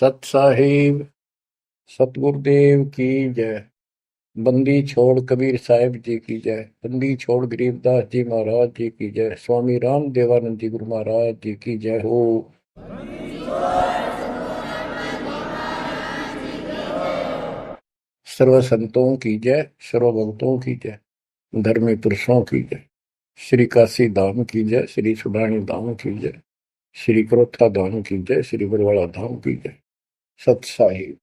सत साहिब सतगुरुदेव की जय। बंदी छोड़ कबीर साहिब जी की जय। बंदी छोड़ गरीबदास जी महाराज जी की जय। स्वामी राम देवानंद जी गुरु महाराज जी की जय हो। सर्व संतों की जय, सर्व भक्तों की जय, धर्मी पुरुषों की जय। श्री काशी धाम की जय, श्री सुडानी धाम की जय, श्री क्रोथा धाम की जय, श्री बरवाड़ा धाम की जय। सत साहिब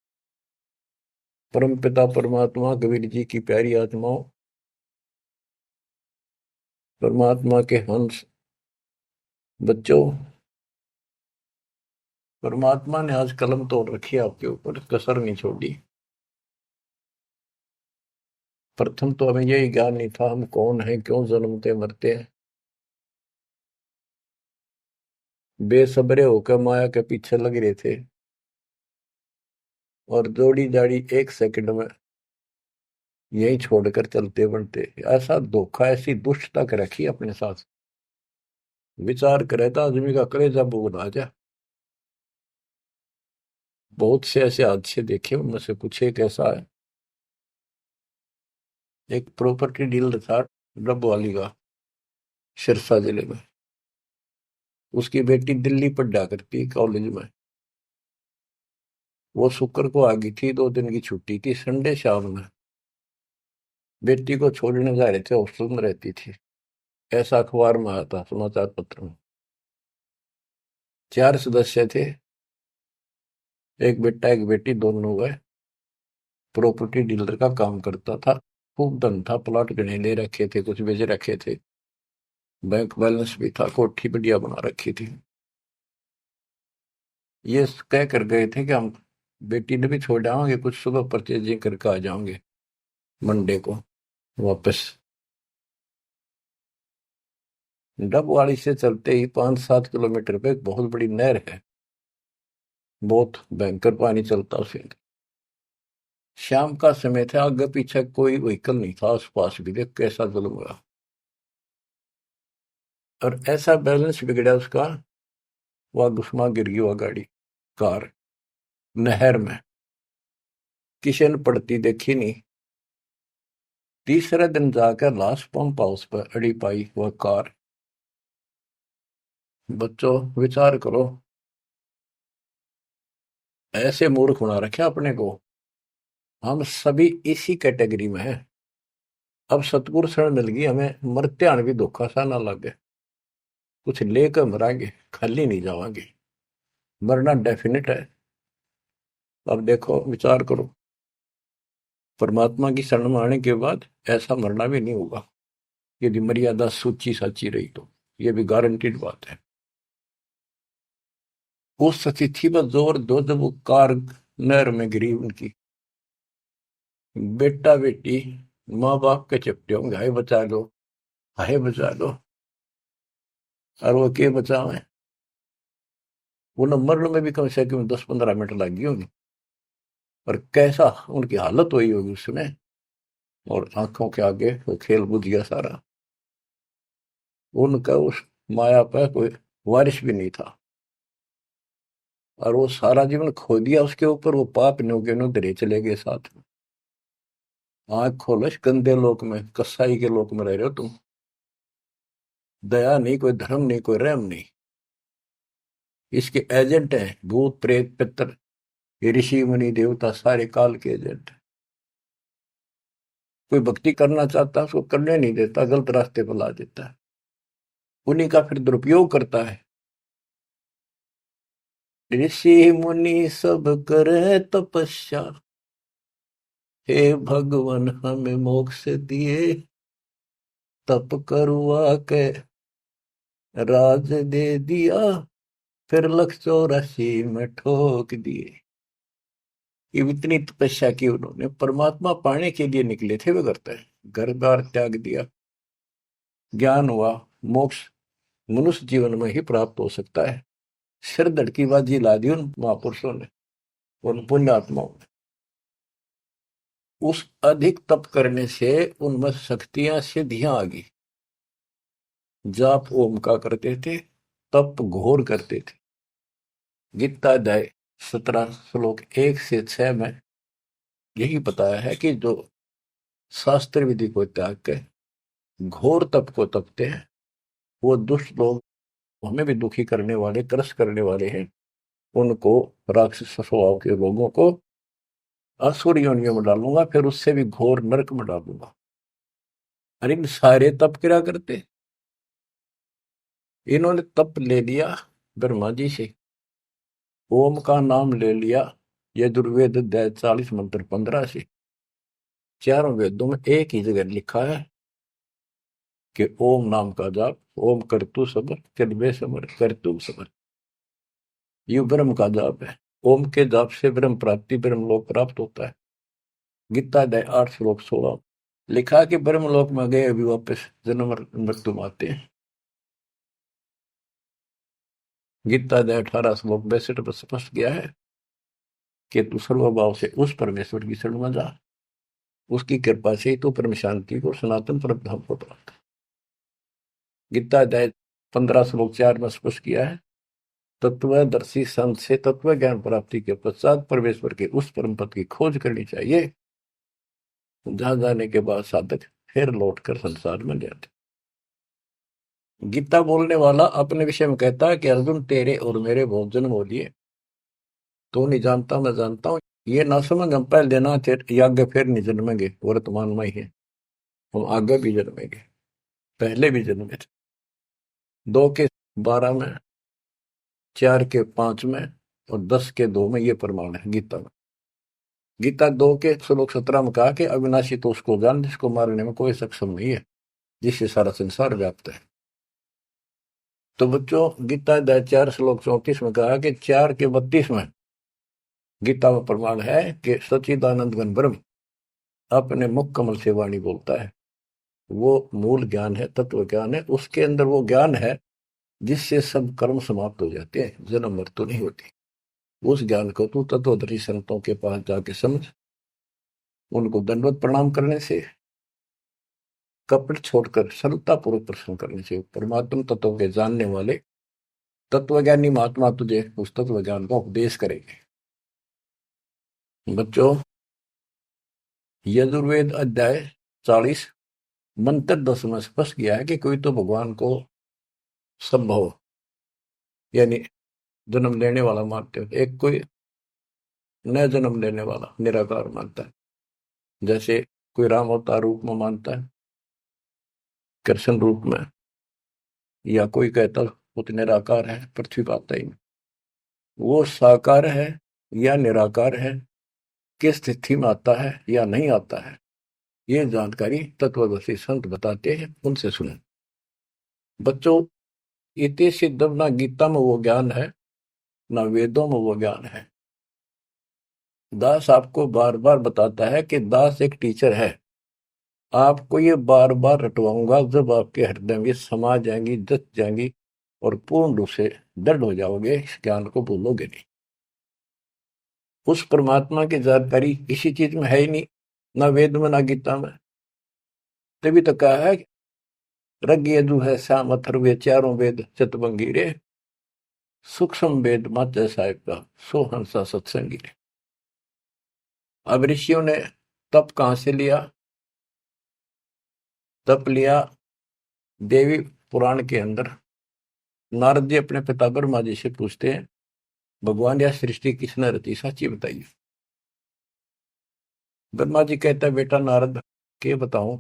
परम पिता परमात्मा कबीर जी की प्यारी आत्माओं, परमात्मा के हंस बच्चों, परमात्मा ने आज कलम तोड़ रखी है आपके ऊपर, कसर नहीं छोड़ी। प्रथम तो हमें यही ज्ञान नहीं था हम कौन हैं, क्यों जन्मते मरते हैं। बेसब्रे होकर माया के पीछे लग रहे थे और जोड़ी जाड़ी एक सेकंड में यही छोड़कर चलते बनते। ऐसा धोखा, ऐसी दुष्टता कर रखी अपने साथ। विचार करे तो आदमी का कलेजा बोल आ जाए। बहुत से ऐसे हादसे देखे, उनमें से कुछ एक ऐसा है। एक प्रॉपर्टी डीलर था डबवाली का, सिरसा जिले में। उसकी बेटी दिल्ली पढ़ा करती कॉलेज में। वो शुक्र को आ गई थी, 2 दिन की छुट्टी थी। संडे शाम में बेटी को छोड़ने जा रहे थे, हॉस्टल में रहती थी। ऐसा अखबार में आया था, समाचार पत्र में। 4 सदस्य थे, एक बेटा एक बेटी, दोनों गए। प्रॉपर्टी डीलर का काम करता था, खूब धन था, प्लॉट गणे ले रखे थे, कुछ बेच रखे थे, बैंक बैलेंस भी था, कोठी बढ़िया बना रखी थी। ये कह कर गए थे कि हम बेटी ने भी छोड़ आएंगे, कुछ सुबह परचेजिंग करके आ जाओगे मंडे को वापस। डबवाड़ी से चलते ही 5-7 किलोमीटर पे एक बहुत बड़ी नहर है, बहुत भयंकर पानी चलता उसे। शाम का समय था, आगे पीछे कोई व्हीकल नहीं था आसपास भी। देख कैसा जुल्म हुआ। और ऐसा बैलेंस बिगड़ा उसका, वह घुसमा गिर गई वह गाड़ी, कार, नहर में। किसी ने पड़ती देखी नहीं। तीसरे दिन जाकर लास्ट पंप हाउस पर अड़ी पाई वह कार। बच्चों विचार करो, ऐसे मूर्ख बना रखे अपने को। हम सभी इसी कैटेगरी में हैं। अब सतगुरु शरण मिल गई हमें, मरते आने भी धोखा सा ना लगे। कुछ लेकर मरांगे, खाली नहीं जावांगे। मरना डेफिनेट है। अब देखो, विचार करो, परमात्मा की शरण में आने के बाद ऐसा मरना भी नहीं होगा यदि मर्यादा सूची साची रही तो। ये भी गारंटीड बात है। उस तिथि पर जोर दो जब वो कार नहर में गिरी उनकी। बेटा बेटी माँ बाप के चपटे होंगे, हाय बचा लो, हाय बचा लो। और वो के बचावे, वो न मरण में भी कम से कम 10-15 मिनट लगी होगी। और कैसा उनकी हालत हुई होगी उस समय। और आंखों के आगे वो खेल बुझ गया सारा। उनका उस माया पर कोई वारिस भी नहीं था। और वो सारा जीवन खो दिया उसके ऊपर। वो पाप न्योगे नो धरे चले गए साथ में। आंख खोलो, इस गंदे लोक में, कसाई के लोक में रह रहे हो तुम। दया नहीं, कोई धर्म नहीं, कोई रहम नहीं। इसके एजेंट हैं भूत प्रेत पितर, ये ऋषि मुनि देवता, सारे काल के एजेंट। कोई भक्ति करना चाहता है उसको करने नहीं देता, गलत रास्ते पर ला देता है। उन्हीं का फिर दुरुपयोग करता है। ऋषि मुनि सब करे तपस्या, हे भगवान हमें मोक्ष दिए। तप करवा के राज दे दिया, फिर 184 में ठोक दिए। ये इतनी तपस्या की उन्होंने, परमात्मा पाने के लिए निकले थे वे करते हैं। घर बार त्याग दिया, ज्ञान हुआ, मोक्ष मनुष्य जीवन में ही प्राप्त हो सकता है। सिर धड़की बाजी ला दी उन महापुरुषों ने, उन पुण्यात्माओं ने। उस अधिक तप करने से उनमें शक्तियां सिद्धियां आ गई। जाप ओम का करते थे, तप घोर करते थे। गीता अध्याय 17 श्लोक 1 से 6 में यही बताया है कि जो शास्त्र विधि को त्याग के घोर तप को तपते हैं, वो दुष्ट लोग, हमें भी दुखी करने वाले, त्रस्त करने वाले हैं, उनको, राक्षस स्वभाव के लोगों को असुर योनियों में डालूंगा, फिर उससे भी घोर नरक में डालूंगा। अरे इन सारे तप क्या करते, इन्होंने तप ले लिया ब्रह्मा जी से, ओम का नाम ले लिया यजुर्वेद अध्याय 40 मंत्र 15 से। चारों वेदों में एक ही जगह लिखा है कि ओम नाम का जाप, ओम करतु समर चलबे समर करतु समर, ये ब्रह्म का जाप है। ओम के जाप से ब्रह्म प्राप्ति, ब्रह्म लोक प्राप्त होता है। गीता अध्याय 8 श्लोक 16 लिखा कि ब्रह्म लोक में गए अभी वापस जन्म मृत्यु में आते हैं। गीता अध्याय 18 श्लोक 62 पर स्पष्ट किया है कि तू सर्वभाव से उस परमेश्वर की शरण में जा, उसकी कृपा से ही तो परम शांति को, सनातन परम धाम को प्राप्त। गीता अध्याय 15 श्लोक 4 में स्पष्ट किया है, तत्वदर्शी संत से तत्व ज्ञान प्राप्ति के पश्चात परमेश्वर के उस परम पद की खोज करनी चाहिए, जहां जाने के बाद साधक फिर लौटकर संसार में जाते। गीता बोलने वाला अपने विषय में कहता है कि अर्जुन तेरे और मेरे बहुत जन्म हो लिए, तो नहीं जानता मैं जानता हूं, ये ना समझ, हम पहले देना आगे फिर नहीं जन्मेंगे, वर्तमान में ही है, हम आगे भी जन्मेंगे, पहले भी जन्मे थे। 2 के 12 में, 4 के 5 में और 10 के 2 में ये प्रमाण है गीता में। गीता 2 के श्लोक 17 में कहा कि अविनाशी तो उसको जान जिसको मारने में कोई सक्षम नहीं है, जिससे सारा संसार व्याप्त है। तो बच्चों, गीता अध्याय 4 श्लोक 34 में कहा कि 4 के 32 में गीता में प्रमाण है कि सच्चिदानंद घन ब्रह्म अपने मुख कमल से वाणी बोलता है। वो मूल ज्ञान है, तत्व ज्ञान है, उसके अंदर वो ज्ञान है जिससे सब कर्म समाप्त हो जाते हैं, जन्म मृत्यु नहीं होती। उस ज्ञान को तू तत्वदर्शी संतों के पास जाके समझ, उनको दंडवत प्रणाम करने से, कपट छोड़कर सरलता पूर्वक प्रश्न करने से परमात्मा तत्व के जानने वाले तत्वज्ञानी महात्मा तुझे उस तत्व ज्ञान का उपदेश करेंगे। बच्चों, यजुर्वेद अध्याय 40 मंत्र 10 में स्पष्ट किया है कि कोई तो भगवान को संभव यानी जन्म लेने वाला मानते हो, एक कोई न जन्म लेने वाला निराकार मानता है। जैसे कोई राम अवतार रूप में मानता है, कृष्ण रूप में, या कोई कहता वो तो निराकार है, पृथ्वी पर आता ही नहीं। वो साकार है या निराकार है, किस स्थिति में आता है या नहीं आता है, ये जानकारी तत्वदर्शी संत बताते हैं, उनसे सुने। बच्चों, इति सिद्धम, ना गीता में वो ज्ञान है, ना वेदों में वो ज्ञान है। दास आपको बार बार बताता है कि दास एक टीचर है, आपको ये बार बार रटवाऊंगा, जब आपके हृदय में समा जाएंगी, जच जाएंगी और पूर्ण रूप से दृढ़ हो जाओगे, इस ज्ञान को भूलोगे नहीं। उस परमात्मा की जानकारी किसी चीज में है ही नहीं, ना वेद में ना गीता में। तभी तो कहा है रग यजु है श्याम अथर्वे चारों वेद चतुर्भंगी रे, सूक्ष्म वेद मात्र साहिब का सो हंसा सत्संगी रे। अब ऋषियों ने तप कहां से लिया? तप लिया देवी पुराण के अंदर। नारद जी अपने पिता ब्रह्मा जी से पूछते हैं, भगवान या सृष्टि किसने रची, सच्ची बताइए। ब्रह्मा जी कहता है, बेटा नारद के बताऊं,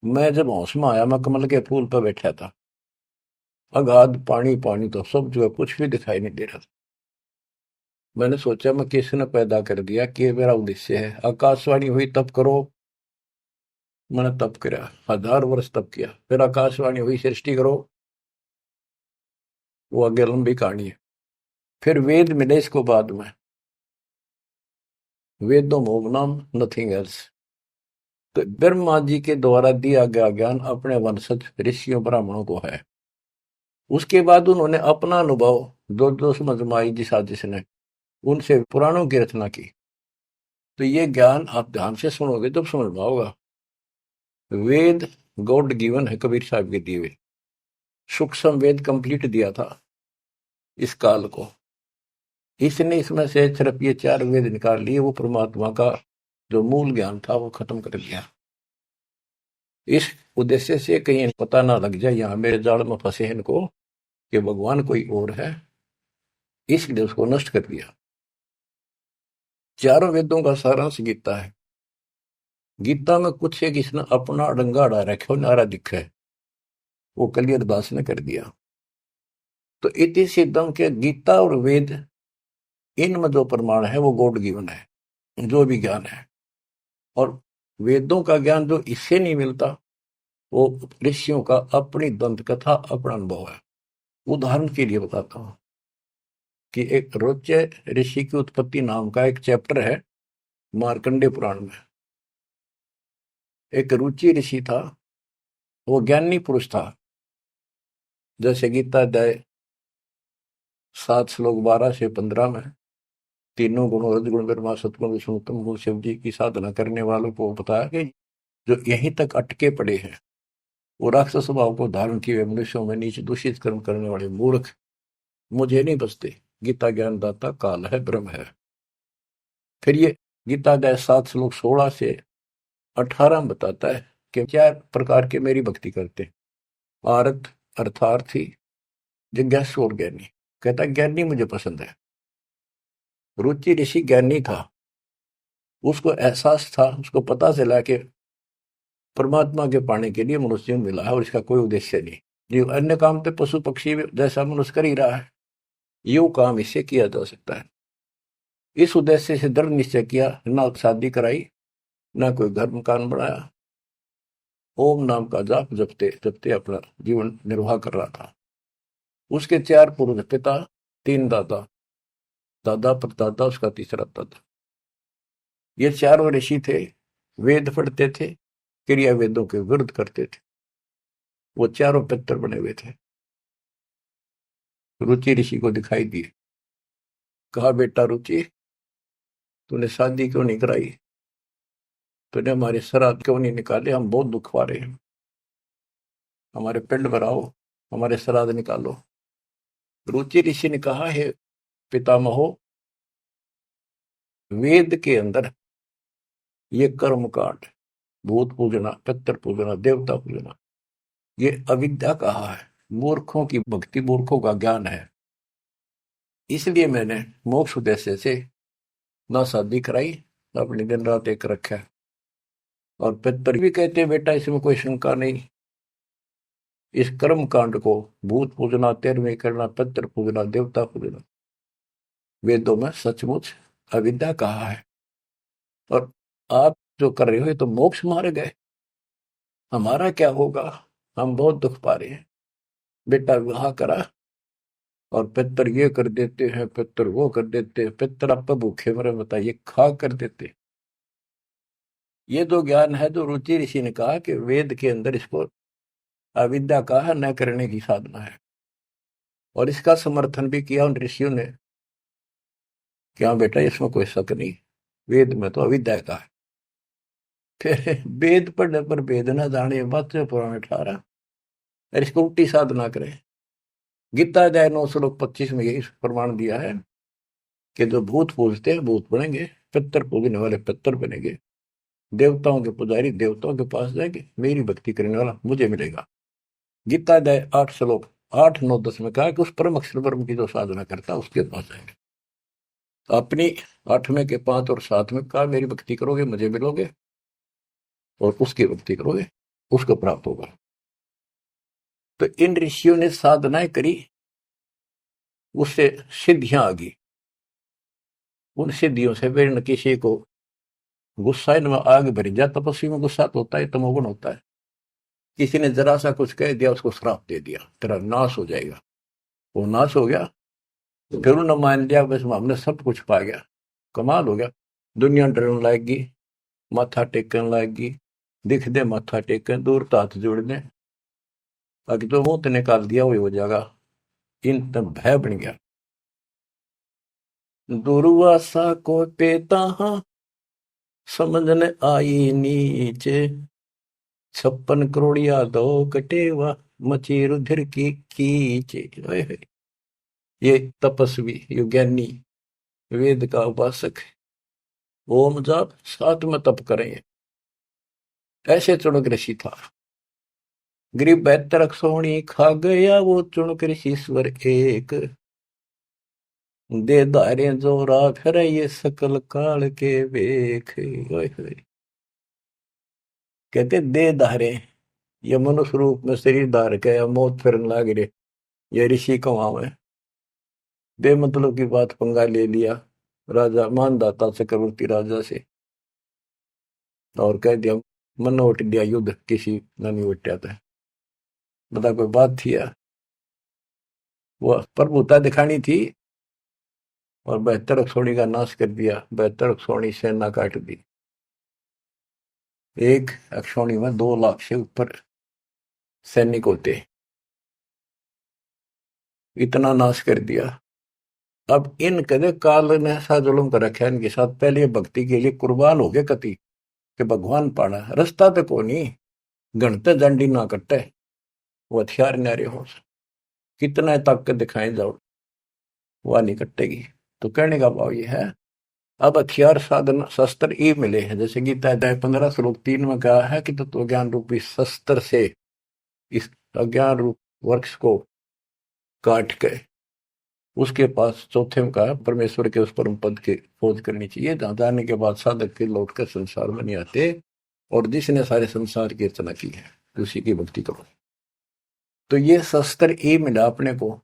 मैं जब होश में आया, मैं कमल के फूल पर बैठा था, अगाध पानी पानी तो सब जो है, कुछ भी दिखाई नहीं दे रहा था। मैंने सोचा मैं किसने पैदा कर दिया, कि मेरा उद्देश्य है। आकाशवाणी हुई तप करो, मैंने तप किया, 1000 वर्ष तप किया। फिर आकाशवाणी हुई सृष्टि करो, वो आगे लंबी कहानी है। फिर वेद मिले इसको बाद में, वेदों मोम नाम नथिंग एल्स। तो ब्रह्मा जी के द्वारा दिया गया ज्ञान अपने वंशज ऋषियों ब्राह्मणों को है। उसके बाद उन्होंने अपना अनुभव जो जो समझ में आई जिस आदिश ने, उनसे पुराणों की रचना की। तो ये ज्ञान आप ध्यान से सुनोगे तब समझ में आओगा। वेद गॉड गिवन है, कबीर साहब के दिए हुए। सूक्ष्म वेद कंप्लीट दिया था इस काल को, इसने इसमें से सिर्फ ये 4 वेद निकाल लिए, वो परमात्मा का जो मूल ज्ञान था वो खत्म कर दिया। इस उद्देश्य से कहीं पता ना लग जाए यहाँ मेरे जाल में फंसे इनको कि भगवान कोई और है, इसलिए उसको नष्ट कर दिया। चारों वेदों का सारांश गीता है। गीता में कुछ एक इसने अपना डंगा अड़ा रखे नारा दिखा है, वो कलियर दास ने कर दिया। तो इति सिद्धम के गीता और वेद, इनमें जो प्रमाण है वो गॉड गिवन है, जो भी ज्ञान है। और वेदों का ज्ञान जो इससे नहीं मिलता वो ऋषियों का अपनी दंत कथा, अपना अनुभव है। उदाहरण के लिए बताता हूं कि एक रोच्य ऋषि की उत्पत्ति नाम का एक चैप्टर है मार्कंडे पुराण में। एक रुचि ऋषि था, वो ज्ञानी पुरुष था। जैसे गीता अध्याय 7 श्लोक 12 से 15 में तीनों गुणों रजगुण ब्रह्मा सतगुण विष्णु उत्तम गुण शिव जी की साधना करने वालों को बताया कि जो यहीं तक अटके पड़े हैं, वो राक्षस स्वभाव को धारण किए हुए मनुष्यों में नीचे दूषित कर्म करने वाले मूर्ख मुझे नहीं बसते। गीता ज्ञानदाता काल है, ब्रह्म है। फिर ये गीता अध्याय 7 श्लोक 16 से 18 में बताता है कि 4 प्रकार के मेरी भक्ति करते, आरत अर्थार्थी जिज्ञासु और ज्ञानी। कहता ज्ञानी मुझे पसंद है। रुचि ऋषि ज्ञानी था, उसको एहसास था, उसको पता चला कि परमात्मा के पाने के लिए मनुष्य मिला है और इसका कोई उद्देश्य नहीं। जो अन्य काम तो पशु पक्षी जैसा मनुष्य कर ही रहा है, यो काम इससे किया जा सकता है। इस उद्देश्य से दृढ़ निश्चय किया, ना शादी कराई, ना कोई घर मकान बनाया, ओम नाम का जाप जपते जपते अपना जीवन निर्वाह कर रहा था। उसके 4 पूर्व पिता, 3 दादा, दादा परदादा, उसका तीसरा दादा। ये 4 ऋषि थे, वेद पढ़ते थे, क्रिया वेदों के विरुद्ध करते थे। वो 4 पितर बने हुए थे। रुचि ऋषि को दिखाई दिए, कहा बेटा रुचि, तूने शादी क्यों नहीं कराई, तूने हमारे श्राद्ध क्यों नहीं निकाले, हम बहुत दुख पा रहे हैं, हमारे पिंड भराओ, हमारे श्राद्ध निकालो। रुचि ऋषि ने कहा है पितामहो, वेद के अंदर ये कर्म कांड, भूत पूजना, पितर पूजना, देवता पूजना, ये अविद्या कहा है, मूर्खों की भक्ति, मूर्खों का ज्ञान है। इसलिए मैंने मोक्ष उद्देश्य से ना शादी कराई, ना अपनी दिन रात एक रखा। और पितर भी कहते बेटा इसमें कोई शंका नहीं, इस कर्म कांड को भूत पूजना, तेरहवीं करना, पितर पूजना, देवता पूजना, वेदों में सचमुच अविद्या कहा है। और आप जो कर रहे हो ये तो मोक्ष मार्ग है, हमारा क्या होगा, हम बहुत दुख पा रहे हैं। बेटा विवाह करा और पितर ये कर देते हैं, पितर वो कर देते हैं, पितर आप भूखे मरे बताइए, खा कर देते। ये जो ज्ञान है, जो रुचि ऋषि ने कहा कि वेद के अंदर इसको अविद्या कहा, न करने की साधना है। और इसका समर्थन भी किया उन ऋषियों ने, क्या बेटा इसमें कोई शक नहीं, वेद में तो अविद्या का है। फिर वेद पढ़ने पर वेद न जाने बात से पुराण 18, और इसको उल्टी साधना करें। गीता अध्याय 9 श्लोक 25 में यही प्रमाण दिया है कि जो भूत पूजते हैं भूत बनेंगे, पितर पूजने वाले पितर बनेंगे, देवताओं के पुजारी देवताओं के पास जाएंगे, मेरी भक्ति करने वाला मुझे मिलेगा। गीता अध्याय 8 श्लोक 8, 9, 10 में कहा कि उस परम अक्षर ब्रह्म की जो साधना करता है उसके पास जाएंगे। अपनी 8वें के 5 और 7 में कहा मेरी भक्ति करोगे मुझे मिलोगे, और उसकी भक्ति करोगे उसको प्राप्त होगा। तो इन ऋषियों ने साधनाएं करी, उससे सिद्धियां आ गई। उन सिद्धियों से फिर न किसी को गुस्सा इनमें आग भर जाए, तपस्वी में गुस्सा तो होता है, तमोगुण होता है। किसी ने जरा सा कुछ कह दिया, उसको श्राप दे दिया, तेरा नाश हो जाएगा। वो नाश हो गया, फिर उन्होंने मान लिया बस हमने सब कुछ पा गया, कमाल हो गया। दुनिया डरने लगेगी, माथा टेकने लगेगी, दिख दे माथा टेकन, दूर हाथ जोड़ने, अगर जो मुंह निकाल दिया वही हो जाएगा। इन तब भय बन गया। दुर्वासा को पेता समझने आई नीचे, 56 करोड़िया दो कटेवा, मची रुधिर की कीचे। ये तपस्वी, ये ज्ञानी वेद का उपासक, ओम जाप, साथ में तप करें। ऐसे चुनक ऋषि था। गरीब 72 सोनी खा गया वो चुनक ऋषिश्वर एक। दे धारे जोरा फिर ये सकल काल के बेख। ओए होए। कहते दे धारे, ये मनुष्य रूप में शरीर धार के या मौत फिरन लाग रहे, ये ऋषि कहाँ है। बेमतलब की बात पंगा ले लिया राजा मानदाता चक्रवर्ती राजा से, और कह दिया मन उठ दिया युद्ध किसी न नहीं उठा था। बता कोई बात थी यार, वो प्रभुता दिखानी थी। और 72 अक्षौणी का नाश कर दिया। 72 अक्षौणी सेना काट दी। एक अक्षौणी में 2 लाख से ऊपर सैनिक होते, इतना नाश कर दिया। अब इन कदे काल ने ऐसा जुल्म कर रखा है इनके साथ, पहले ये भक्ति के लिए कुर्बान हो गए कति कि भगवान पाना रास्ता तो को नहीं, घंटे जंडी ना कटे, वो हथियार नारे हो, कितना ताकत दिखाए जाओ वह नहीं कटेगी। तो कहने का भाव ये है, अब हथियार साधन शस्त्र ये मिले हैं, जैसे गीता अध्याय 15 श्लोक 3 में कहा है कि तत्व ज्ञान रूपी शस्त्र से इस अज्ञान रूप वृक्ष को काट के उसके पास चौथे में कहा परमेश्वर के उस परम पद की खोज करनी चाहिए, जहां जाने के बाद साधक के लौट कर संसार में नहीं आते। और जिसने सारे संसार की रचना की है उसी की भक्ति करो। तो ये शस्त्र ये मिला अपने को,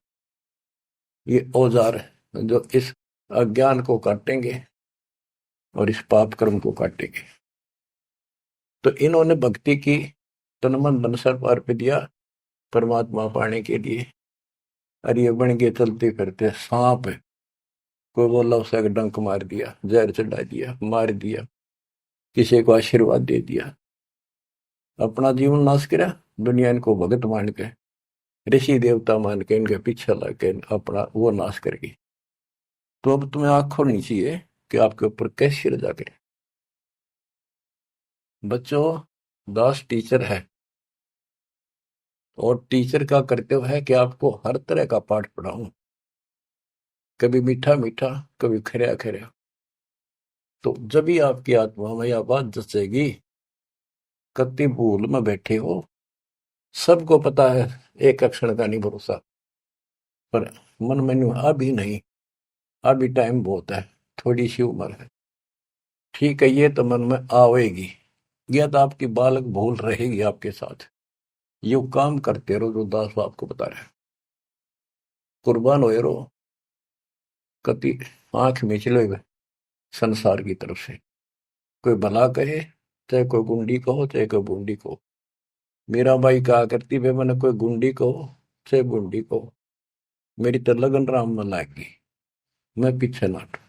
ये औजार जो इस अज्ञान को काटेंगे और इस पाप कर्म को काटेंगे। तो इन्होंने भक्ति की, तन मन धन सर्व अर्पित दिया परमात्मा पाने के लिए। अरे ये बन के चलते फिरते सांप, कोई बोला उसे डंक मार दिया, जहर चढ़ा दिया, मार दिया, किसी को आशीर्वाद दे दिया, अपना जीवन नाश करा। दुनिया इनको भगत मान के, ऋषि देवता मान के, इनके पीछे लग के अपना वो नाश कर गई। तो अब तुम्हें आंख खोलनी चाहिए कि आपके ऊपर कैसी रजा करे। बच्चों, दास टीचर है और टीचर का कर्तव्य है कि आपको हर तरह का पाठ पढ़ाऊं, कभी मीठा मीठा, कभी खरा खरा। तो जब भी आपकी आत्मा में यह बात जचेगी, कति भूल में बैठे हो, सबको पता है एक क्षण का नहीं भरोसा, पर मन में अभी नहीं, अभी टाइम बहुत है, थोड़ी सी उम्र है, ठीक है, ये तो मन में आवेगी। यह तो आपकी बालक भूल रहेगी आपके साथ। यू काम करते रहो जो दास आपको बता रहे, कुर्बान हो रहो, कति आंख में चले हुए संसार की तरफ से। कोई भला कहे, चाहे कोई गुंडी कहो, चाहे कोई बूंदी कहो। मेरा भाई कहा करती वे, मैंने कोई गुंडी कहो चाहे बूंदी कहो, मेरी तो लगन राम में लागी, मैं पीछे ना हटूं।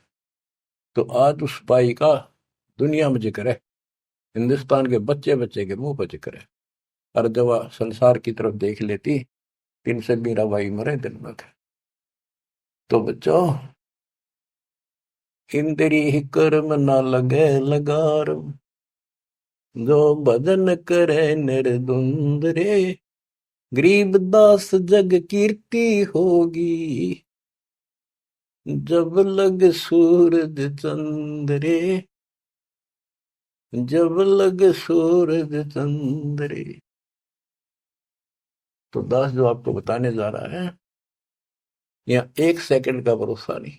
तो आज उस भाई का दुनिया में जिक्र है, हिंदुस्तान के बच्चे बच्चे के मुंह पर जिक्र है। और जब वह संसार की तरफ देख लेती, तीन से मेरा भाई मरे दिन में। तो बच्चों, इंद्री ही कर्म ना लगे लगार, जो भजन करे निर्द्वंद रे, गरीब दास जग कीर्ति होगी, जब लग सूरज चंद्रे, जब लग सूरज चंद्रे। तो दास जो आपको बताने जा रहा है, यहाँ 1 सेकंड का भरोसा नहीं,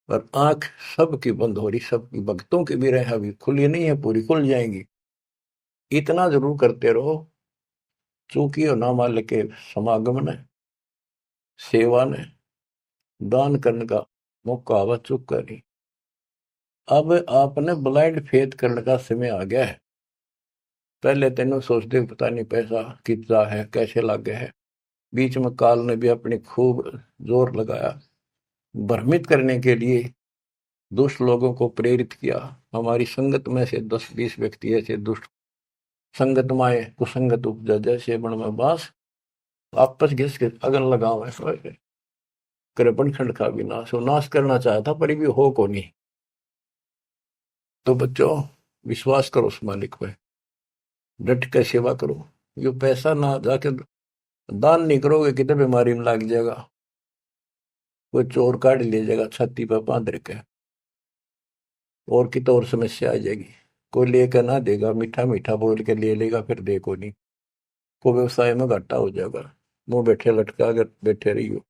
और आंख सबकी बंद हो रही, सबकी भक्तों की भी रहे, अभी खुली नहीं है, पूरी खुल जाएंगी। इतना जरूर करते रहो, चूंकि और ना मान के समागम ने, सेवा ने, दान करने का मौका आवा, चुप कर नहीं। अब आपने ब्लाइंड फेथ करने का समय आ गया है। पहले तेनों सोचते पता नहीं पैसा कितना है, कैसे लागे है। बीच में काल ने भी अपनी खूब जोर लगाया, भ्रमित करने के लिए दुष्ट लोगों को प्रेरित किया। हमारी संगत में से 10-20 व्यक्ति ऐसे दुष्ट संगत माए कुसंगत उपजा, जैसे बन में बास, आपस घिस के अगन लगाओ करे बनखंड का भी नाश हो। नाश करना चाहता पर भी हो को नहीं। तो बच्चों, विश्वास करो उस मालिक पे, डट के सेवा करो। ये पैसा ना जाके दान नहीं करोगे कितने बीमारी में लग जाएगा। कोई चोर काट ले जाएगा छाती पर बांध रखे, और की तो और समस्या आ जाएगी। कोई लेकर ना देगा, मीठा मीठा बोल के ले लेगा, फिर देखो नहीं, को व्यवसाय में घाटा हो जाएगा। मुंह बैठे लटका अगर बैठे रही हो।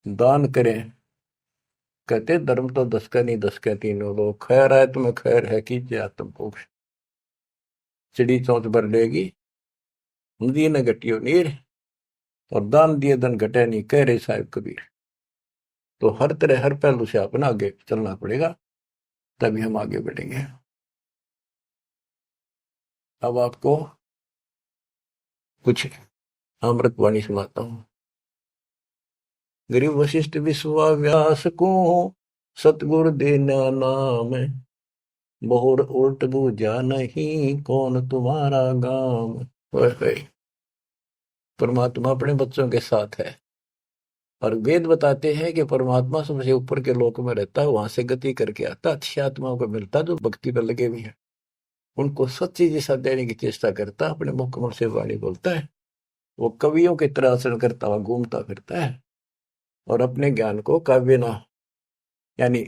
दान करें, कहते धर्म तो 10 का नहीं 10 का तीनों लोग, खैर है तुम्हें खैर है कीजिए आत्म मोक्ष, चिड़ी चौंच भर लेगी नदी न घटियो नीर, और दान दिए धन घटे नहीं, कह रहे साहिब कबीर। तो हर तरह हर पहलू से अपना आगे चलना पड़ेगा, तभी हम आगे बढ़ेंगे। अब आपको कुछ अमृतवाणी सुनाता हूँ। गरीब वशिष्ठ विश्वा व्यास को, सतगुरु देना नाम, बहुर उल्ट बूझा नहीं, कौन तुम्हारा गाम। ओए होए, परमात्मा अपने बच्चों के साथ है, और वेद बताते हैं कि परमात्मा सबसे ऊपर के लोक में रहता है, वहां से गति करके आता, अच्छी आत्माओं को मिलता जो भक्ति पर लगे हुए हैं, उनको सच्ची दिशा देने की चेष्टा करता, अपने मुखमल से वाणी बोलता है। वो कवियों की तरह आचरण करता हुआ घूमता फिरता है, और अपने ज्ञान को काव्य ना यानी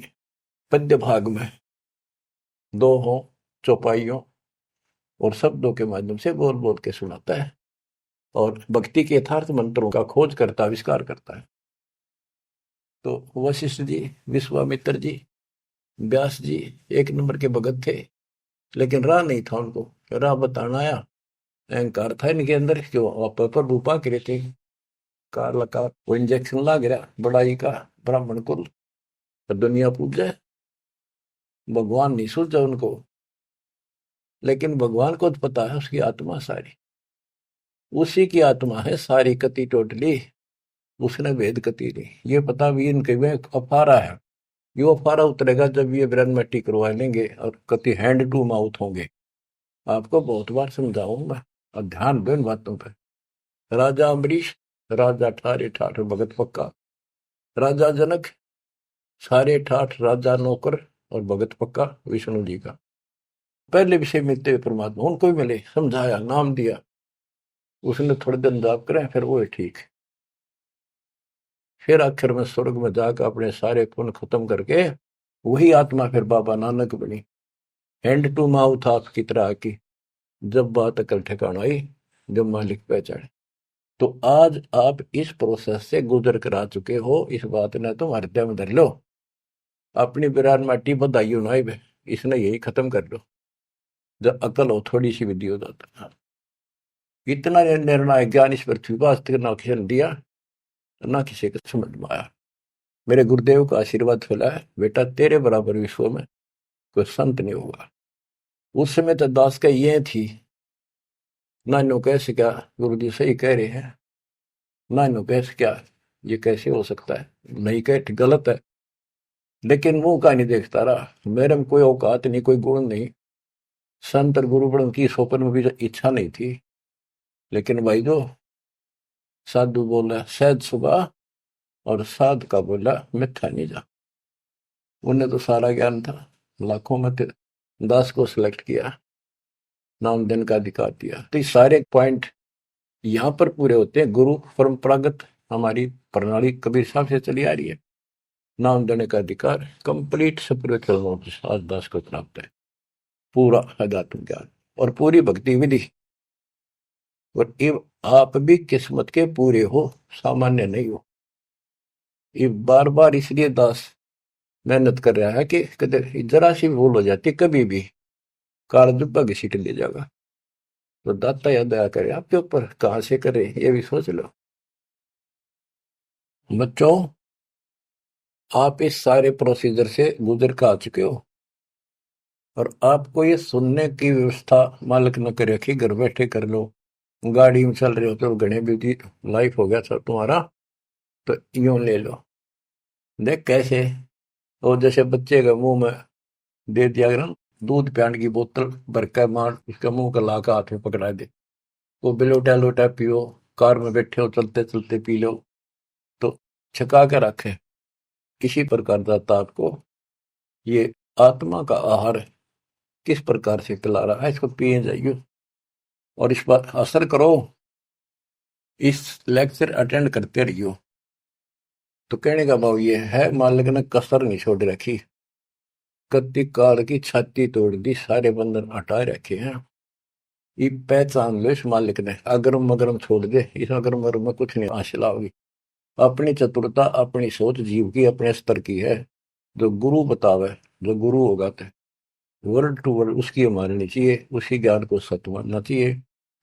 पद्य भाग में दोहों, चौपाइयों और शब्दों के माध्यम से बोल बोल के सुनाता है, और भक्ति के यथार्थ मंत्रों का खोज करता, आविष्कार करता है। तो वशिष्ठ जी, विश्वामित्र जी, व्यास जी एक नंबर के भगत थे, लेकिन राह नहीं था उनको, राह बताना आया। अहंकार था इनके अंदर, जो आप पर रूपा करे थे, कार लगा वो इंजेक्शन ला गिरा बड़ाई का, ब्राह्मण कुल दुनिया पूजा, भगवान नहीं सूझा उनको। लेकिन भगवान को तो पता है उसकी आत्मा सारी, उसी की आत्मा है सारी कति टोटली, उसने भेद कति नहीं। ये पता भी इनके में अफारा है, ये अफारा उतरेगा जब ये ब्रह्मटी करवा लेंगे और कति हैंड टू माउथ होंगे। आपको बहुत बार समझाऊंगा, और ध्यान दो इन बातों पर। राजा अम्बरीश, राजा ठारे ठाठ भगत पक्का, राजा जनक सारे ठाठ राजा नौकर और भगत पक्का विष्णु जी का। पहले विषय मिलते हुए परमात्मा उनको भी मिले, समझाया, नाम दिया, उसने थोड़े दिन जाप करें, फिर वो ठीक। फिर आखिर में स्वर्ग में जाकर अपने सारे पुण्य खत्म करके वही आत्मा फिर बाबा नानक बनी, हैंड टू माउथ आपकी तरह की। जब बात अकल ठिकाना आई, जब मालिक पहचाने। तो आज आप इस प्रोसेस से गुजर कर आ चुके हो, इस बात ने तुम हृदय में धर लो। अपनी बिरान माटी बधाई हो ना, इसने यही खत्म कर लो। जब अकल हो थोड़ी सी विधि हो जाता है। इतना निर्णायक ज्ञान इस पृथ्वी पर आज तक ना किसी ने दिया, ना किसी को समझ में आया। मेरे गुरुदेव का आशीर्वाद फैला है, बेटा तेरे बराबर विश्व में कोई संत नहीं होगा। उस समय तो दास का ये थी, नानो कैसे क्या, गुरु जी सही कह रहे हैं, नानो कैसे क्या, ये कैसे हो सकता है, नहीं कह गलत है। लेकिन मुंह का नहीं देखता रहा, मेरे में कोई औकात नहीं, कोई गुण नहीं, संत और गुरु बड़ों की सोपन में भी इच्छा नहीं थी। लेकिन भाई जो साधु बोला सहज सुबह, और साध का बोला मिथ्या नहीं जा। उन्हें तो सारा ज्ञान था, लाखों में थे, दास को सिलेक्ट किया, नाम देने का अधिकार दिया। तो ये सारे पॉइंट यहाँ पर पूरे होते हैं। गुरु परंपरागत हमारी प्रणाली कबीर साहब से चली आ रही है, नाम देने का अधिकार कंप्लीट स्पिरिचुअल नॉलेज आज दास को प्राप्त है, पूरा अध्यात्म ज्ञान और पूरी भक्ति विधि। और ये आप भी किस्मत के पूरे हो, सामान्य नहीं हो। ये बार बार इसलिए दास मेहनत कर रहा है कि कदर जरा सी भूल हो जाती कभी भी काल दुब्बा घसीट ले जाएगा। तो दाता या दया करे आपके ऊपर, कहां से करे ये भी सोच लो। बच्चों, आप इस सारे प्रोसीजर से गुजर कर आ चुके हो, और आपको ये सुनने की व्यवस्था मालिक न करे कि घर बैठे कर लो, गाड़ी में चल रहे हो तो घने बिजी लाइफ हो गया सब तुम्हारा, तो यूं ले लो। देख कैसे, और जैसे बच्चे के मुंह में दे दिया ना दूध पियाने की बोतल भर कर, मार उसका मुंह का लाका हाथ में पकड़ा दे, वो बिलोटा लोटा पियो, कार में बैठे हो चलते चलते पी लो, तो छका के रखे। इसी प्रकार दाता आपको ये आत्मा का आहार किस प्रकार से पिला रहा है, इसको पिए जाइए और इस पर असर करो, इस लेक्चर अटेंड करते रहियो। तो कहने का भाव ये है, मालिक ने कसर नहीं छोड़ रखी, कत्ती काल की छाती तोड़ दी, सारे बंधन हटा रखे हैं। ये पहचान लो इस मालिक ने, अगरम मगरम छोड़ दे, इस अगरम मगरम में कुछ नहीं हासिल होगी। अपनी चतुरता, अपनी सोच जीव की अपने स्तर की है। जो गुरु बतावे, जो गुरु होगा तो वर्ड टू वर्ड उसकी माननी चाहिए, उसी ज्ञान को सत्य मानना चाहिए।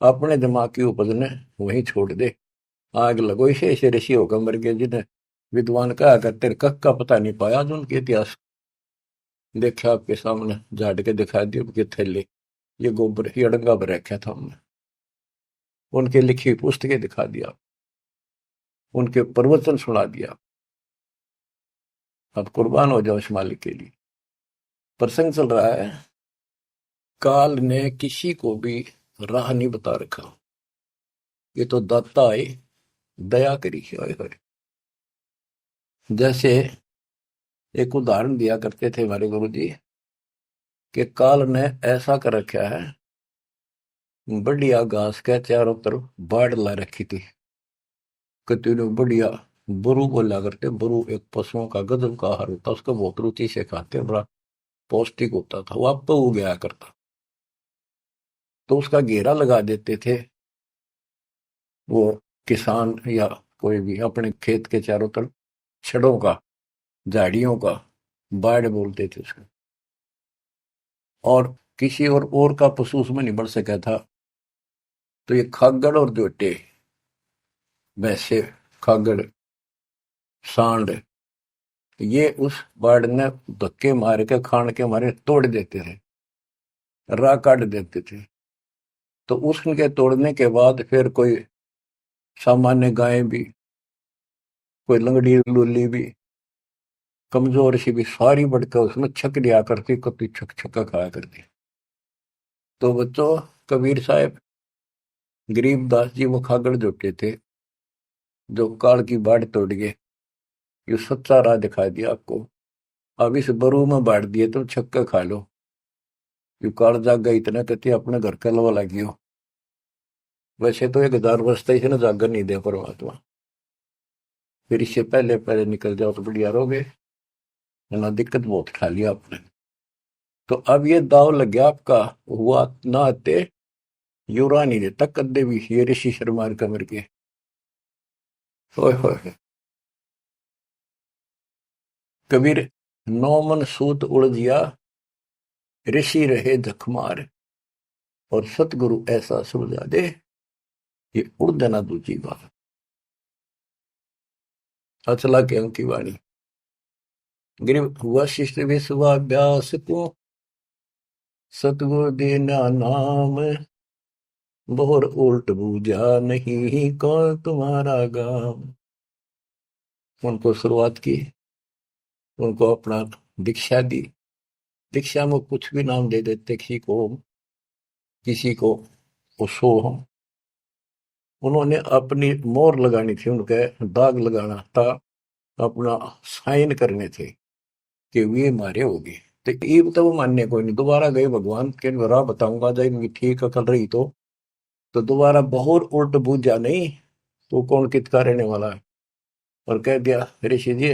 अपने दिमाग की उपज ने वहीं छोड़ दे। आग लगो इसे, ऐसे ऋषि होकर मर गए जिन्हें विद्वान कहा करते, कख का पता नहीं पाया जो उनके इतिहास। देखा आपके सामने झाड़ के दिखा दिए उनके थैले, ये गोबर ये अड़ंगा पर रखा था हमने, उनके लिखी पुस्तकें दिखा दिया, उनके प्रवचन सुना दिया। अब कुर्बान हो जाओ इस मालिक के लिए। प्रसंग चल रहा है, काल ने किसी को भी राह नहीं बता रखा, ये तो दाता है, दया करी है। जैसे एक उदाहरण दिया करते थे हमारे गुरु जी, कि काल ने ऐसा कर रखा है, बढ़िया घास के चारों तरफ बाढ़ ला रखी थी, कतने बढ़िया बरू बोला करते। बरू एक पशुओं का गजब का आहार होता, उसको बहुत रुचि से खाते, बड़ा पौष्टिक होता था, वो आप उग गया करता। तो उसका घेरा लगा देते थे वो किसान या कोई भी, अपने खेत के चारों तरफ छड़ों का, झाड़ियों का, बाढ़ बोलते थे उसको। और किसी और का पशु उसमें नहीं बढ़ सका था। तो ये खागड़ और जोटे, वैसे खागड़, सांड, ये उस बाढ़ ने धक्के मार के खान के मारे तोड़ देते थे, राह काट देते थे। तो उसके तोड़ने के बाद फिर कोई सामान्य गाय भी, कोई लंगड़ी लूली भी, कमजोर सी भी, सारी बढ़कर उसमें छक दिया करती, कभी छक छक्का खाया करती। तो बच्चों, कबीर साहब, गरीबदास जी वो खागड़ जोटे थे, जो काल की बाढ़ तोड़ गए। ये सच्चा राह दिखा दिया आपको। अब इस बरू में बांट दिए तुम छक्का खा लो, यू काल जागा इतना कहते अपने घर का लवा लगी हो। वैसे तो 1000 वर्ष तक इसे ना जागर नहीं दे परमात्मा, फिर इससे पहले पहले निकल जाओ तो बढ़िया रहोगे, ना दिक्कत बहुत खा लिया आपने। तो अब ये दाव लग गया आपका, हुआ ना आते युरा नहीं देता कद्दे भी, ये ऋषि शर्मा कमर के। होए होए, कबीर नौ मन सूत उलझिया, ऋषि रहे धकमार, और सतगुरु ऐसा सुलझा दे, ये उड़ देना दूजी बात। अचला के अंक की वाणी, गिर वशिष्ठ विश्वाभ्यास को, सतगुरु देना नाम, बोर उल्ट बूझा नहीं कौन तुम्हारा गाम। उनको शुरुआत की, उनको अपना दीक्षा दी। दीक्षा में कुछ भी नाम दे देते, किसी को सोहम। उन्होंने अपनी मोहर लगानी थी, उनके दाग लगाना था, अपना साइन करने थे कि वे मारे होगी। तो ये तो वो मानने कोई नहीं, दोबारा गए भगवान के राह बताऊंगा, जब इनकी ठीक अकल रही तो दोबारा बहुत उल्ट बूझा नहीं, तो कौन किसका रहने वाला है। और कह दिया ऋषि जी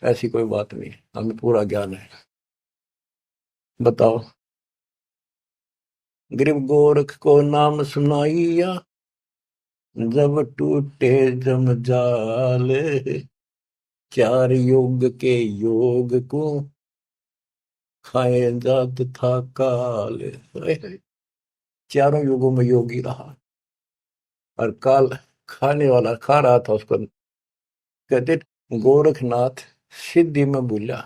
ऐसी कोई बात नहीं, हमें पूरा ज्ञान है। बताओ, गरीब गोरख को नाम सुनाइया, जब टूटे जमजाल, चार योग के योग को खाए जात था काल। चारों युगों में योगी रहा, और काल खाने वाला खा रहा था उसको। कहते गोरखनाथ सिद्धि में भूला,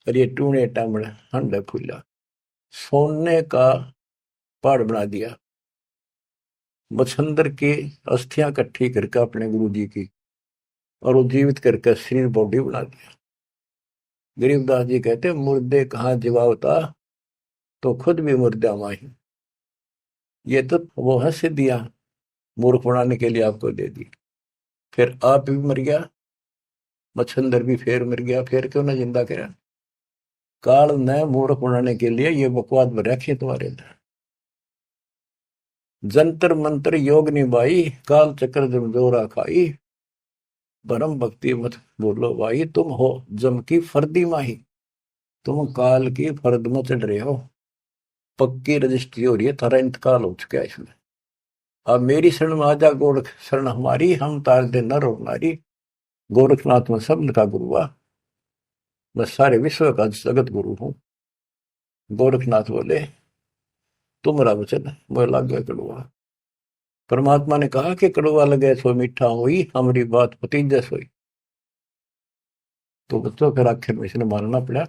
और ये टूणे टामणे हंडे फूला, सोने का पहाड़ बना दिया। मच्छंदर की अस्थियां इकट्ठी करके अपने गुरु जी की, और वो जीवित करके शरीर बॉडी बना दिया। गरीबदास जी कहते मुर्दे कहाँ जीवावता, तो खुद भी मुर्दा माही। ये तो वो है सिद्धियां, मूर्ख बनाने के लिए आपको दे दी। फिर आप भी मर गया, मच्छंदर भी फिर मर गया, फिर क्यों ना जिंदा करा। काल ने मूर्ख बनाने के लिए ये बकवास में रखे तुम्हारे अंदर। जंतर मंत्र योग निभाई, काल चक्र जमजोरा खाई, परम भक्ति मत बोलो भाई, तुम हो जम की फर्दी माही, तुम काल की फर्द में चढ़ रहे हो। पक्की रजिस्ट्री हो रही है, थारा इंतकाल हो चुका है इसमें। अब मेरी शरण में आजा गोरख शरण हमारी, हम तार दे नर और नारी। गोरखनाथ में सब का गुरु हुआ, मैं सारे विश्व का जगत गुरु हूँ। गोरखनाथ बोले तुम्हारा वचन मोह लागे कड़वा। परमात्मा ने कहा कि कड़वा लगे सो मीठा हुई, हमारी बात पति जैस हुई। तो बच्चों फिर आखिर में इसने मानना पड़ा।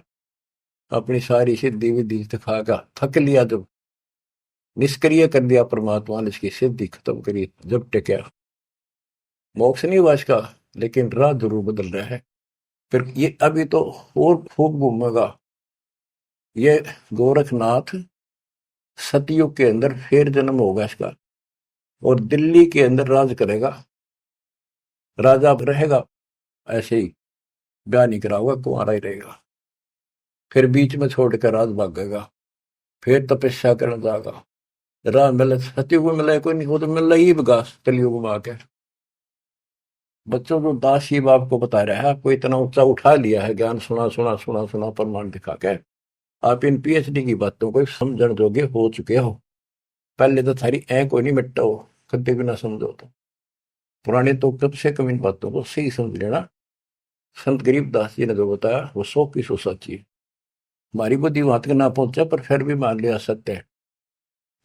अपनी सारी सिद्धि विधि दिखागा, थक लिया जब, निष्क्रिय कर दिया परमात्मा ने, इसकी सिद्धि खत्म करी। जब टेक्या, मोक्ष नहीं हुआ इसका, लेकिन राह जरूर बदल रहा है। फिर ये अभी तो और खूब घूमेगा ये गोरखनाथ। सतयुग के अंदर फिर जन्म होगा इसका, और दिल्ली के अंदर राज करेगा, राजा रहेगा। ऐसे ही ब्याह नहीं करा होगा, कुंवारा ही रहेगा। फिर बीच में छोड़कर राज भागेगा, फिर तपस्या करने जाएगा। राह मिले, सतयुग में मिले कोई नहीं, वो तो मिल ही विकास कलयुग में आके। बच्चों को दास शिव आपको बता रहा है, आपको इतना ऊंचा उठा लिया है, ज्ञान सुना सुना सुना सुना प्रमाण दिखा के आप इन पीएचडी की बातों को समझण जोगे हो चुके हो। पहले तो थारी ऐ कोई नहीं मिट्टा हो, कभी भी ना समझो तो। पुराने तो कब से कम इन बातों को सही समझ लेना। संत गरीबदास जी ने जो बताया वो 100 की 100 सच्ची है। हमारी बुद्धि वहां तक ना पहुंचा, पर फिर भी मान लिया सत्य है।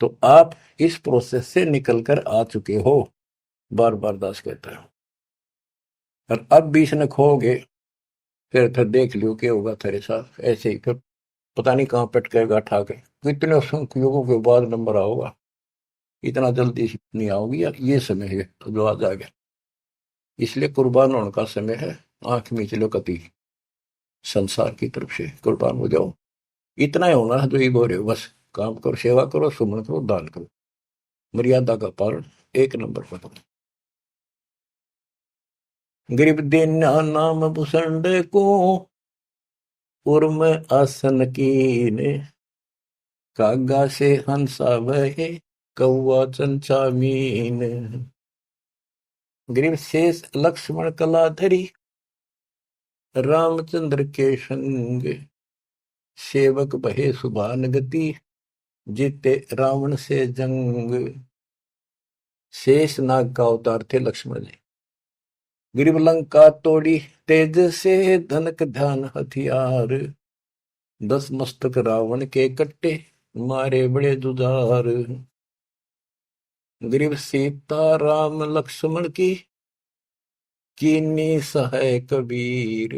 तो आप इस प्रोसेस से निकल कर आ चुके हो, बार बार दास कहता है। और अब भी इसने खोगे, फिर देख लियो क्या होगा तेरे साथ। ऐसे ही फिर पता नहीं कहाँ पटकेगा ठाके। कितने युगों के बाद नंबर आओगा, इतना जल्दी नहीं आओगी यार। ये समय है तो जो आ जाएगा, इसलिए कुर्बान होने का समय है। आंख मीच लो कति, संसार की तरफ से कुर्बान हो जाओ। इतना ही होना है जो ये बोल रहे हो, बस काम करो, सेवा करो, सुमन करो, दान करो, मर्यादा का पालन एक नंबर पर करो। गरीब देना नाम भूषण को, उर्म आसन कीने, कागा से हंसा वहे, कौआ चंचा मीन। गरीब शेष लक्ष्मण कलाधरी, रामचंद्र के संग, सेवक बहे सुभान गति, जीते रावण से जंग। शेष नाग का अवतार थे लक्ष्मण जी। गिरिव लंका तोड़ी तेज से, धनक ध्यान हथियार, 10 मस्तक रावण के कट्टे, मारे बड़े जुझार। गिरिव सीता राम लक्ष्मण की, कीनी सहाय कबीर,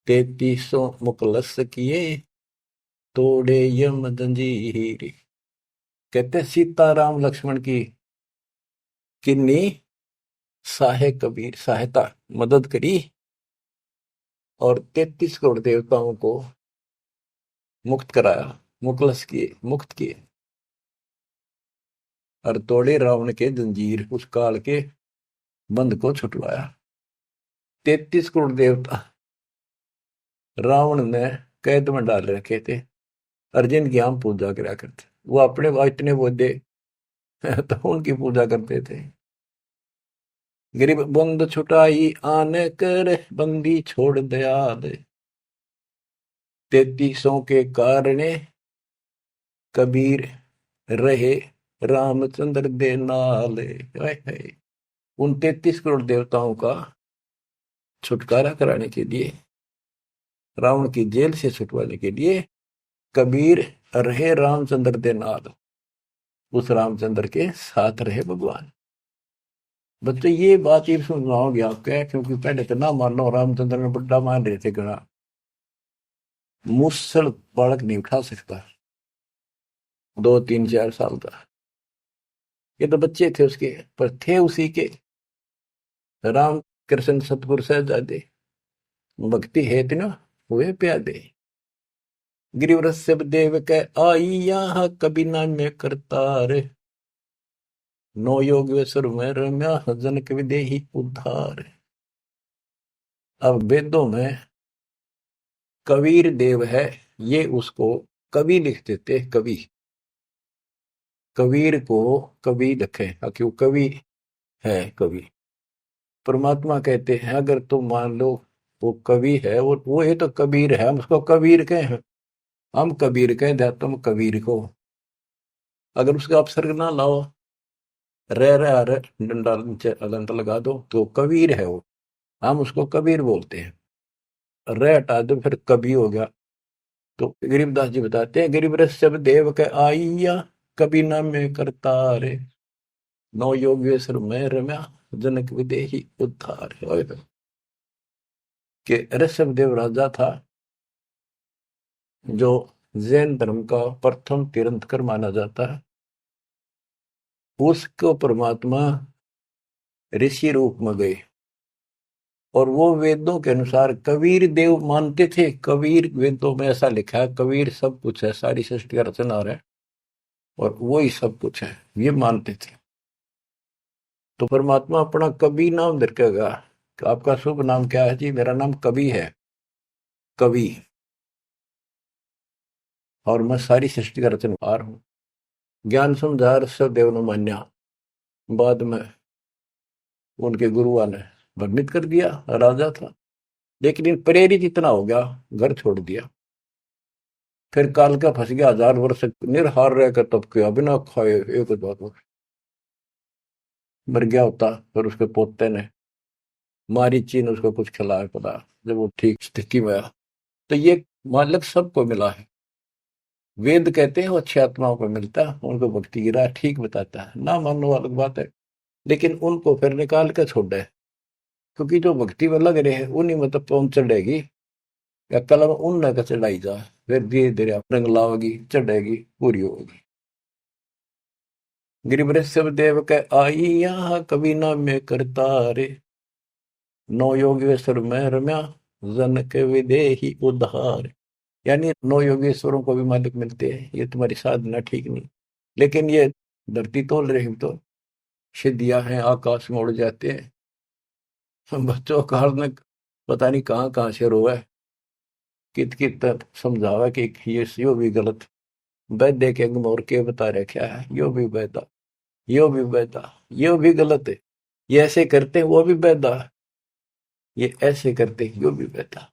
3300 मुकलस किए, तोड़े यम जंजीर। कहते सीता राम लक्ष्मण की किन्नी सहाय कबीर, सहायता मदद करी, और 33 करोड़ देवताओं को मुक्त कराया, मुखलस किए, मुक्त किए, और तोड़े रावण के जंजीर, उस काल के बंद को छुटवाया। 33 करोड़ देवता रावण ने कैद में डाल रखे थे, अर्जुन की हम पूजा करा करते। वो अपने इतने बोधे तो उनकी पूजा करते थे। गरीब बंद छुटाई आने कर, बंदी छोड़ दयाल, 3300 के कारण कबीर रहे रामचंद्र दे नाल। उन 33 करोड़ देवताओं का छुटकारा कराने के लिए, रावण की जेल से छुटवाने के लिए, कबीर रहे रामचंद्र दे नाल, उस रामचंद्र के साथ रहे भगवान। बच्चे ये बात ही सुनाओगे आपके, क्योंकि पहले तो ना मानो, रामचंद्र ने बड़ा मान रहे थे गणा। मुसल बालक नहीं उठा सकता, 2 3 4 साल का। ये तो बच्चे थे उसके, पर थे उसी के। राम कृष्ण सतगुरु सहजादे, भक्ति है तीना हुए प्यादे। गिरिवरस सब देव के आई यहाँ, कभी ना में करतार, नो योगेश्वर में रम्या, जनक विदेही उद्धार। अब वेदों में कबीर देव है, ये उसको कवि लिख देते, कवि। कबीर को कवि लिखे क्यों, कवि है कवि। परमात्मा कहते हैं अगर तुम मान लो वो कवि है, वो ये तो कबीर है, हम उसको कबीर कहे हैं, हम कबीर कहें दे तुम कबीर को, अगर उसका अपसर्ग ना लाओ, रह डंडा नीचे अलंत लगा दो तो कबीर है वो, हम उसको कबीर बोलते हैं। रह हटा दो फिर कवि हो गया। तो गरीबदास जी बताते हैं गरीब रस सब देव के आइया, कभी ना में करता रे, नौ योगेश्वर में रम्या, जनक विदेही उद्धार। कि ऋषभ देव राजा था जो जैन धर्म का प्रथम तीर्थंकर माना जाता है, उसको परमात्मा ऋषि रूप में गए और वो वेदों के अनुसार कबीर देव मानते थे। कबीर वेदों में ऐसा लिखा है, कबीर सब कुछ है, सारी सृष्टि का रचनहार है और वो ही सब कुछ है, ये मानते थे। तो परमात्मा अपना कवि नाम रखेगा, आपका शुभ नाम क्या है जी? मेरा नाम कवि है, कवि, और मैं सारी सृष्टि का रचनहार हूं। ज्ञान समझा ऋषभ देव ने मान्या, बाद में उनके गुरुआ ने भ्रमित कर दिया, राजा था, लेकिन इन प्रेरित इतना हो गया, घर छोड़ दिया। फिर काल का फंस गया, 1000 वर्ष निरहार रहकर तब किया, बिना खाए एक बार मर गया होता। फिर उसके पोते ने मारीची ने उसको कुछ खिलाया पड़ा, जब वो ठीक स्थिति में आया। तो ये मालिक सबको मिला है। वेद कहते हैं वो अच्छी आत्माओं को मिलता है, उनको भक्ति की राह ठीक बताता है, ना मानने वाली बात है, लेकिन उनको फिर निकाल कर छोड़ है, क्योंकि जो भक्ति में लग रहे हैं उन्हीं में तो पहुंच चढ़ेगी, या कलम उन का चढ़ाई जा, फिर धीरे धीरे रंग लाओगी, चढ़ेगी, पूरी होगी। गिरिवृष सब देव के आई यहाँ कभी ना में करता रे, नौ योगेश्वर में रम्या, जन के विदेही उद्धार। यानी नौ योगेश्वरों को भी मालिक मिलते हैं, ये तुम्हारी साधना ठीक नहीं, लेकिन ये धरती तोल रही तो सिद्धियां हैं, आकाश में उड़ जाते हैं। बच्चों का ने पता नहीं कहाँ कहाँ से रोए, कित कित समझावा कि ये यो भी गलत, वैद्य के और के बता रहे क्या है, यो भी वैदा, यो भी वैदा, यो भी गलत है, ये ऐसे करते हैं वो भी वैदा, ये ऐसे करते हैं यो भी वैदा,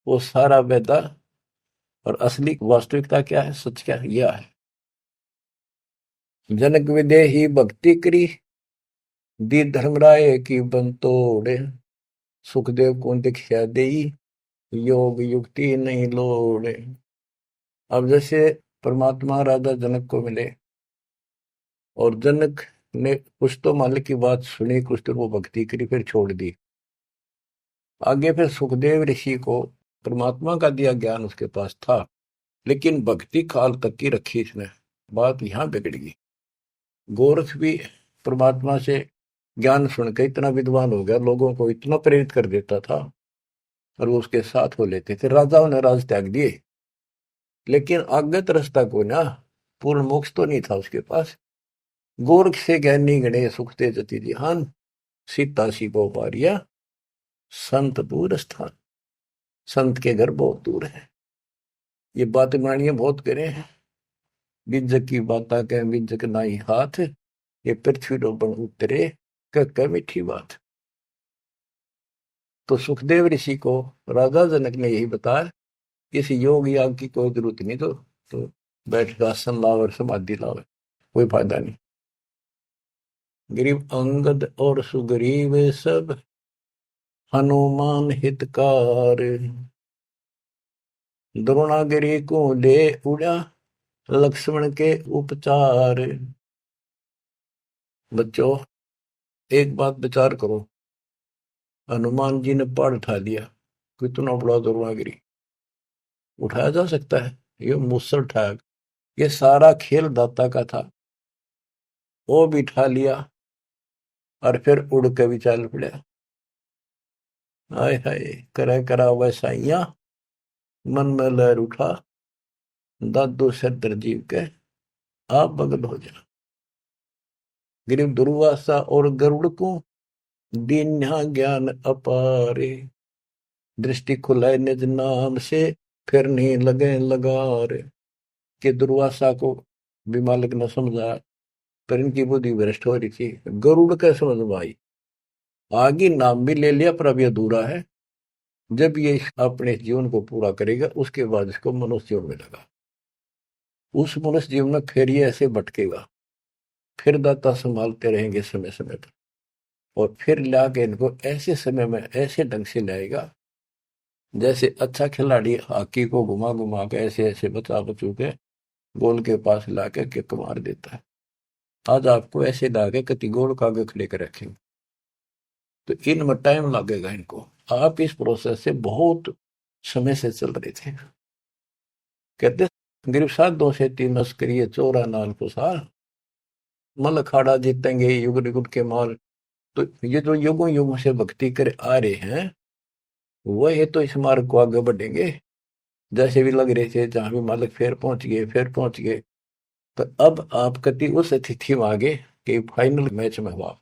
वो सारा वैदा। और असली वास्तविकता क्या है, सच क्या है, यह है। जनक विदेही भक्ति करी, दी धर्मराय की बंतोड़े, सुखदेव को दीक्षा देई, योग युक्ति नहीं लोड़े। अब जैसे परमात्मा राजा जनक को मिले और जनक ने कुछ तो मालिक की बात सुनी, कुछ तो वो भक्ति करी, फिर छोड़ दी। आगे फिर सुखदेव ऋषि को परमात्मा का दिया ज्ञान उसके पास था, लेकिन भक्ति काल तक की रखी इसने, बात यहां बिगड़ गई। गोरख भी परमात्मा से ज्ञान सुनकर इतना विद्वान हो गया, लोगों को इतना प्रेरित कर देता था, और वो उसके साथ हो लेते थे। राजाओं ने राज त्याग दिए, लेकिन आगत रास्ता को ना, पूर्ण मोक्ष तो नहीं था उसके पास। गोरख से ज्ञानी गणे सुखते जति ध्यान, सीता सी को पारिया, संत दूर स्थान। संत के घर बहुत दूर है, ये बात बनानी बहुत करे हैं। बिजक की बाता कह बिजक नाई हाथ, ये पृथ्वी बन उतरे कह मीठी बात। तो सुखदेव ऋषि को राजा जनक ने यही बताया, किसी योग याग की कोई जरूरत नहीं, तो बैठ के आसन लाओ और समाधि लाओ, कोई फायदा नहीं। गरीब अंगद और सुग्रीव सब, हनुमान हितकार, द्रोणागिरी को ले उड़ा, लक्ष्मण के उपचार। बच्चों एक बात विचार करो, हनुमान जी ने पहाड़ उठा लिया, कितना बड़ा द्रोणागिरी उठाया जा सकता है, ये मुसल उठाया, ये सारा खेल दाता का था, वो भी उठा लिया और फिर उड़ के भी चल पड़ा। हाय हाय करे करा वैसाइया, मन में लहर उठा, दादो सिर जीव के आप बगल हो जा। गिरिव दुर्वासा और गरुड़ को दीन्या ज्ञान अपारे, दृष्टि खुलाए निज नाम से, फिर नहीं लगे लगारे। कि दुर्वासा को भी मालिक न समझा, पर इनकी बुद्धि भ्रष्ट हो रही थी, गरुड़ के समझ में आई, आगे नाम भी ले लिया पर अब ये अधूरा है। जब ये अपने जीवन को पूरा करेगा उसके बाद इसको मनुष्य जीवन मिलेगा। उस मनुष्य जीवन में फिर ये ऐसे भटकेगा, फिर दाता संभालते रहेंगे समय समय पर, और फिर लाके इनको ऐसे समय में ऐसे ढंग से लाएगा जैसे अच्छा खिलाड़ी हॉकी को घुमा घुमा के ऐसे ऐसे बचा बचू के गोल के पास लाके किक मार देता है। आज आपको ऐसे लाके कति गोल का आगे खड़े कर रखेंगे, तो इनमें टाइम लगेगा इनको। आप इस प्रोसेस से बहुत समय से चल रहे थे। कहते गरीब साथ दो से तीन मस करिए चौरा नाल को सार, मल अखाड़ा जीतेंगे युग युग के माल। तो ये जो युगों युगों से भक्ति करे आ रहे हैं वह तो इस मार्ग को आगे बढ़ेंगे। जैसे भी लग रहे थे जहां भी मालिक फिर पहुंच गए। तो अब आप कति उस तिथि में आगे कि फाइनल मैच में हुआ।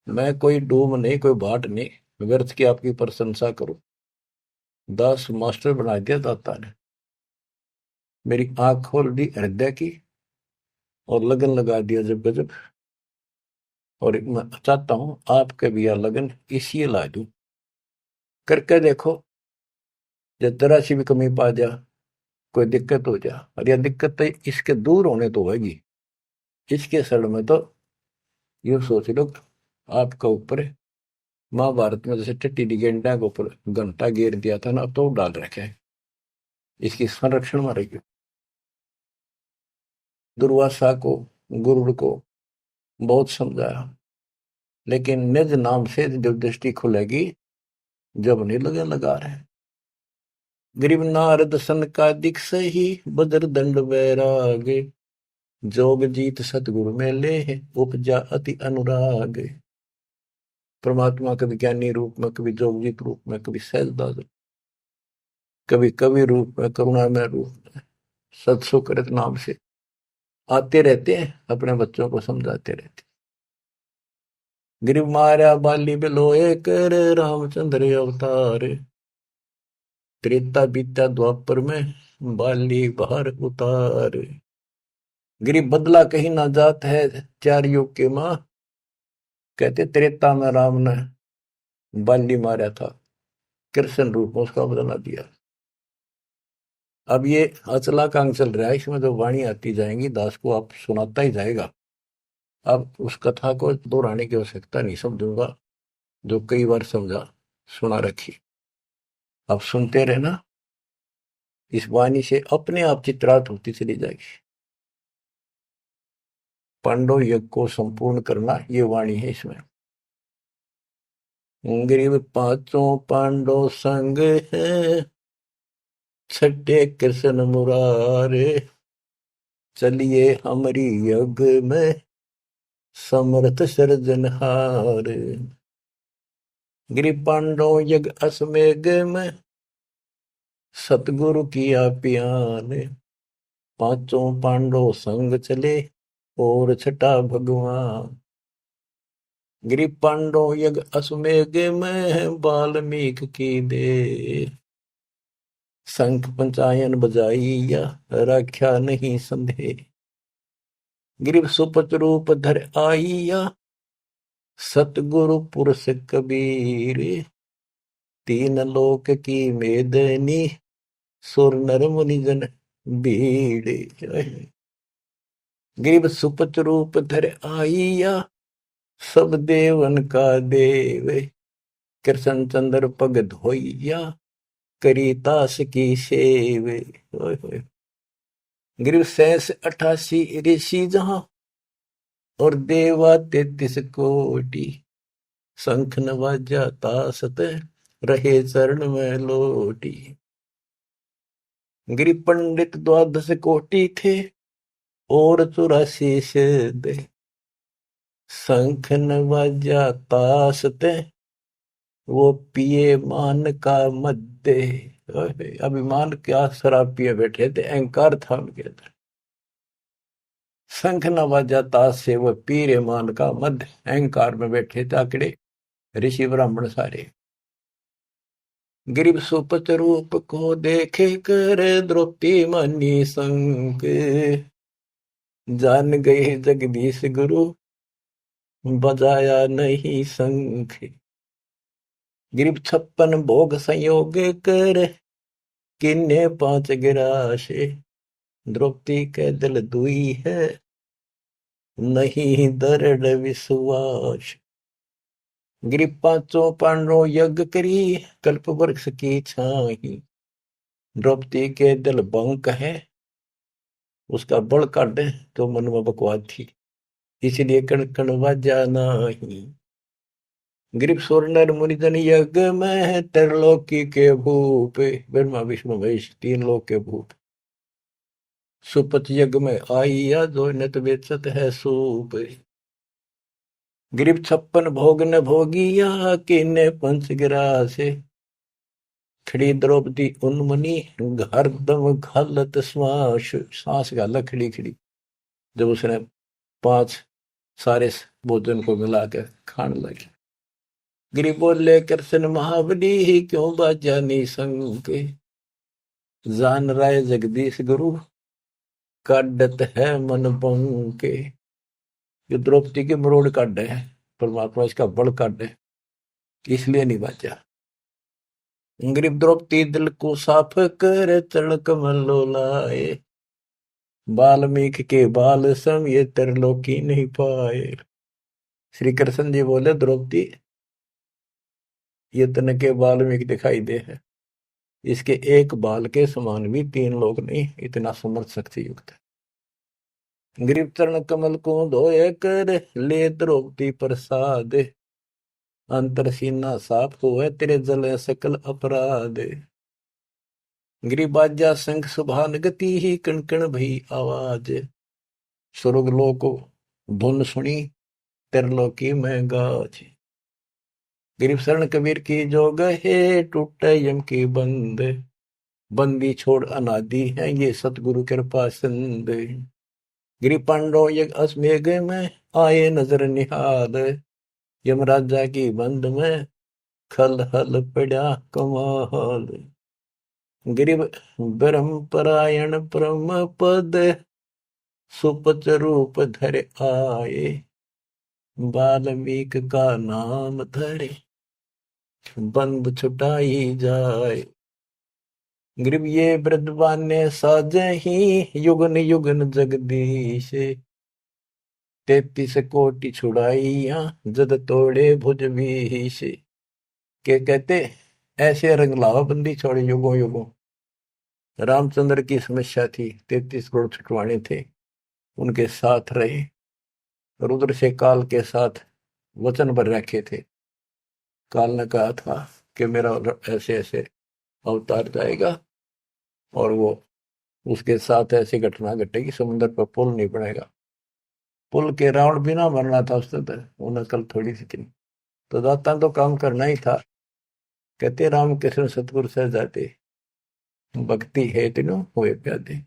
मैं कोई डूब नहीं, कोई बाट नहीं, व्यर्थ की आपकी प्रशंसा करूं। दास मास्टर बना दिया दाता ने, मेरी आंख खोल दी हृदय की और लगन लगा दिया जब गजब। और मैं चाहता हूं आपके भी यह लगन इसी ला दूं। करके देखो, जब जरा सी भी कमी पा जा, कोई दिक्कत हो जा, और यह दिक्कत तो इसके दूर होने तो होगी, इसके सड़ में तो यूं सोच लो आपका ऊपर महाभारत में जैसे टट्टी गेंडा के ऊपर घंटा गिर दिया था ना, अब तो डाल रखे हैं, इसकी संरक्षण में रही। दुर्वासा को, गुरुड़ को बहुत समझाया, लेकिन निज नाम से जब दृष्टि खुलेगी जब नहीं लगे लगा रहे। गरीब नारद सन का दिख सही, बदर दंड वैराग, जोग जीत सतगुरु में ले उपजा अति अनुराग। परमात्मा कभी ज्ञानी रूप में, कभी जोगजीत रूप में, कभी सहजदास, कभी कवि रूप में, करुणामय रूप में, सत्सुकृत नाम से आते रहते हैं, अपने बच्चों को समझाते रहते। गिरिव मारा बाली बिलोए कर रामचंद्र अवतार, त्रेता बीता द्वापर में बाली बाहर उतार। गिरिव बदला कहीं ना जात है चार युग के माँ, कहते त्रेता में राम ने बाली मारा था, कृष्ण रूप में उसका बदला दिया। अब ये अचला का अंग चल रहा है, इसमें जो वाणी आती जाएंगी दास को आप सुनाता ही जाएगा। अब उस कथा को दोहराने की आवश्यकता नहीं समझूंगा, जो कई बार समझा सुना रखी। अब सुनते रहना, इस वाणी से अपने आप चित्रात होती चली जाएगी। पांडव यज्ञ को संपूर्ण करना ये वाणी है इसमें। ग्रीव पांचों पांडव संग है, छठे कृष्ण मुरारे, चलिए हमारी यज्ञ में समर्थ सृजनहार। गिरि पांडव यज्ञ अश्वमेघ में सतगुरु किया प्यान, पांचों पांडव संग चले और छठा भगवान। गिरि पांडव यज्ञ अश्वमेघ में वाल्मीकि की दे, शंख पंचायन बजाइया रख्या नहीं संदेह। गिरिव सुपच रूप धर आइया, सतगुरु पुरुष कबीर, तीन लोक की मेदनी, सुर नर मुनि जन भीड़। गिरिव सुपच रूप धर आइया, सब देवन का देव, कृष्ण चंद्र पग धोइया, करी तास की सेव। गिरिव 88 ऋषि जहां, और देवा 33 कोटि, शंख नवाजा तासत रहे चरण में लोटी। गिरि पंडित 12 कोटि थे और 84 सिद्ध, शंख नवाजा तासत वो पिए मान का मध्य। अभिमान क्या शराब पिए बैठे थे, अहंकार था उनके अंदर। शंख नवाजा तास से वह पीरे मान का मध्य, अहंकार में बैठे थे आकड़े ऋषि ब्राह्मण सारे। गिरिव सुपच रूप को देखे कर द्रौपदी मनी संग, जान गए जगदीश गुरु बजाया नहीं शंख। गिरब 56 भोग संयोग कर, किन्ने 5 गिराशे। द्रौपदी के दिल दुई है, नहीं दृढ़ विश्वास। गिरब 5 पांडवों यज्ञ करी, कल्प वृक्ष की छाही। द्रौपदी के दिल बंक है, उसका बल काटे तो मन में बकवाद थी, इसलिए कण कण वाजा नाही। गिरब सुर मुनिजन यज्ञ में, त्रिलोकी के भूप। ब्रह्मा विष्णु महेश 3 लोक के भूप। सुपथ यज्ञ में आइया, जो नत बेचत है सूप। गिरब 56 भोग न भोगिया, किन्ने 5 गिरासे। खड़ी द्रौपदी उन्मनी, हरदम घालत श्वास। सांस गाला खड़ी खड़ी, जब उसने 5 सारे भोजन को मिलाकर खाने लगी। गिरि बोले कृष्ण महाबली, क्यों बाजा निशंक। जान राय जगदीश गुरु, काटत है मन बंके। जो द्रौपदी के मरोड़ काट है, परमात्मा इसका बल काट है, इसलिए नहीं बाजा। गरीब द्रौपदी दिल को साफ कर, चरण कमल लाए। वाल्मीकि के बाल सम ये त्रिलोकी नहीं पाए। श्री कृष्ण जी बोले द्रौपदी, ये तन के वाल्मीकि दिखाई दे है, इसके एक बाल के समान भी 3 लोग नहीं, इतना समर्थ शक्ति युक्त है। गरीब चरण कमल को धोए कर, ले द्रौपदी प्रसाद। अंतर सीना साफ होए, तेरे जले सकल अपराध। गिरिबाजा संख सुभान गति ही, कण कण भई आवाज। स्वर्ग लोक धुन सुनी, त्रिलोकी में गाज। गिरिब शरण कबीर की जो गहे, टूटे यम की बंद। बंदी छोड़ अनादि है, ये सतगुरु कृपा सिंध। गिरि पांडव यज्ञ अश्वमेघ में, आए नजर निहाल। यमराजा की बंद में, खल हल पड़ा कमाल। गिरिब ब्रह्म परायण परम पद, सुपच रूप धर आए। वाल्मीकि का नाम धरे, बंद छुटाई जाए। गिरिब ये वृद्धवान ने साजही, युगन युगन जगदीश। 33 कोटि छुड़ाइया, जद तोड़े भुज भीष। के कहते ऐसे रंग लावा बंदी छोड़े युगों युगों। रामचंद्र की समस्या थी, 33 करोड़ छुटवाने थे, उनके साथ रहे। रुद्र से काल के साथ वचन पर रखे थे। काल ने कहा था कि मेरा ऐसे ऐसे अवतार जाएगा, और वो उसके साथ ऐसी घटना घटेगी, समुद्र पर पुल नहीं बनेगा। पुल के रावण बिना मरना था उसने, तो उन्हें कल थोड़ी सी थी, तो दाता तो काम करना ही था। कहते राम कृष्ण सतगुरु सह जाते, भक्ति है तीनों हुए प्यादे।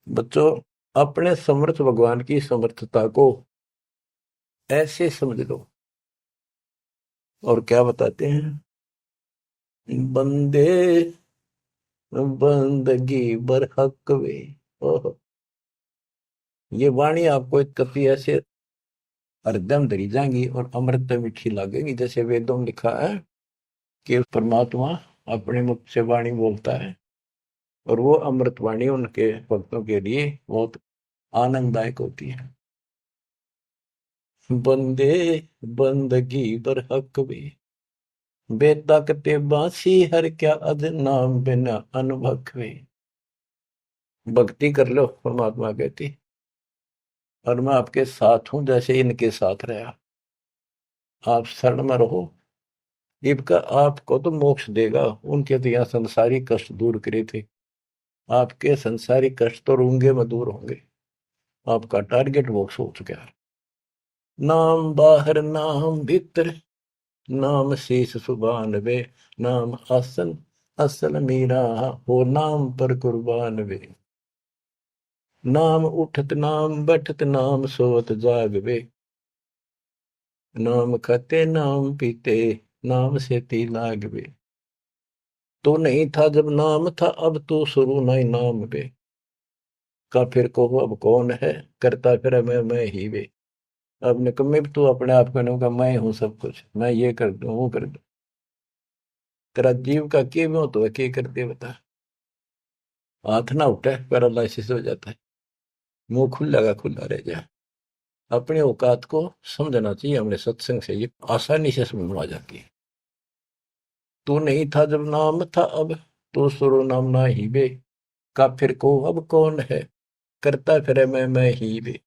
बच्चों, अपने समर्थ भगवान की समर्थता को ऐसे समझ लो। और क्या बताते हैं, बंदे बंदगी बरहक वे। ओह, ये वाणी आपको एक कति ऐसे हृदय में धरी जाएंगी और अमृत मीठी लगेगी। जैसे वेदों में लिखा है कि परमात्मा अपने मुख से वाणी बोलता है, और वो अमृत वाणी उनके भक्तों के लिए बहुत आनंददायक होती है। बंदे बंदगी बरहक वे, बेताकते बासी हर क्या अद नाम बिना अनुभव वे। भक्ति कर लो, परमात्मा कहती, और मैं आपके साथ हूं जैसे इनके साथ रहा। आप शरण में रहो, इनका आपको तो मोक्ष देगा। उनके तो यहाँ संसारी कष्ट दूर करे थे, आपके संसारी कष्ट तो रूंगे में दूर होंगे। आपका टारगेट मोक्ष हो चुका है। नाम बाहर नाम भीतर, नाम शीश सुबान वे। नाम आसन असल मीरा, हो नाम पर कुर्बान वे। नाम उठत नाम बैठत, नाम सोत जाग वे। नाम खाते नाम पीते, नाम से ती लाग वे। तो नहीं था जब नाम था, अब तो शुरू नहीं नाम वे। का फिर कहो अब कौन है, करता फिर मैं ही वे। अब निकम्मे भी तू अपने आप को कहूँगा मैं हूँ सब कुछ, मैं ये कर दूँ वो कर दूँ। तेरा जीव का के में हो तो के कर दे बता। हाथ ना उठे पैरालिसिस हो जाता है, मुंह खुला का खुला रह जाए। अपने औकात को समझना चाहिए, हमने सत्संग से ये आसानी से समझ में आ जाती है। तू नहीं था जब नाम था, अब तो सुरो नाम ना ही बे, का फिर को अब कौन है, करता फिरे मैं ही बे।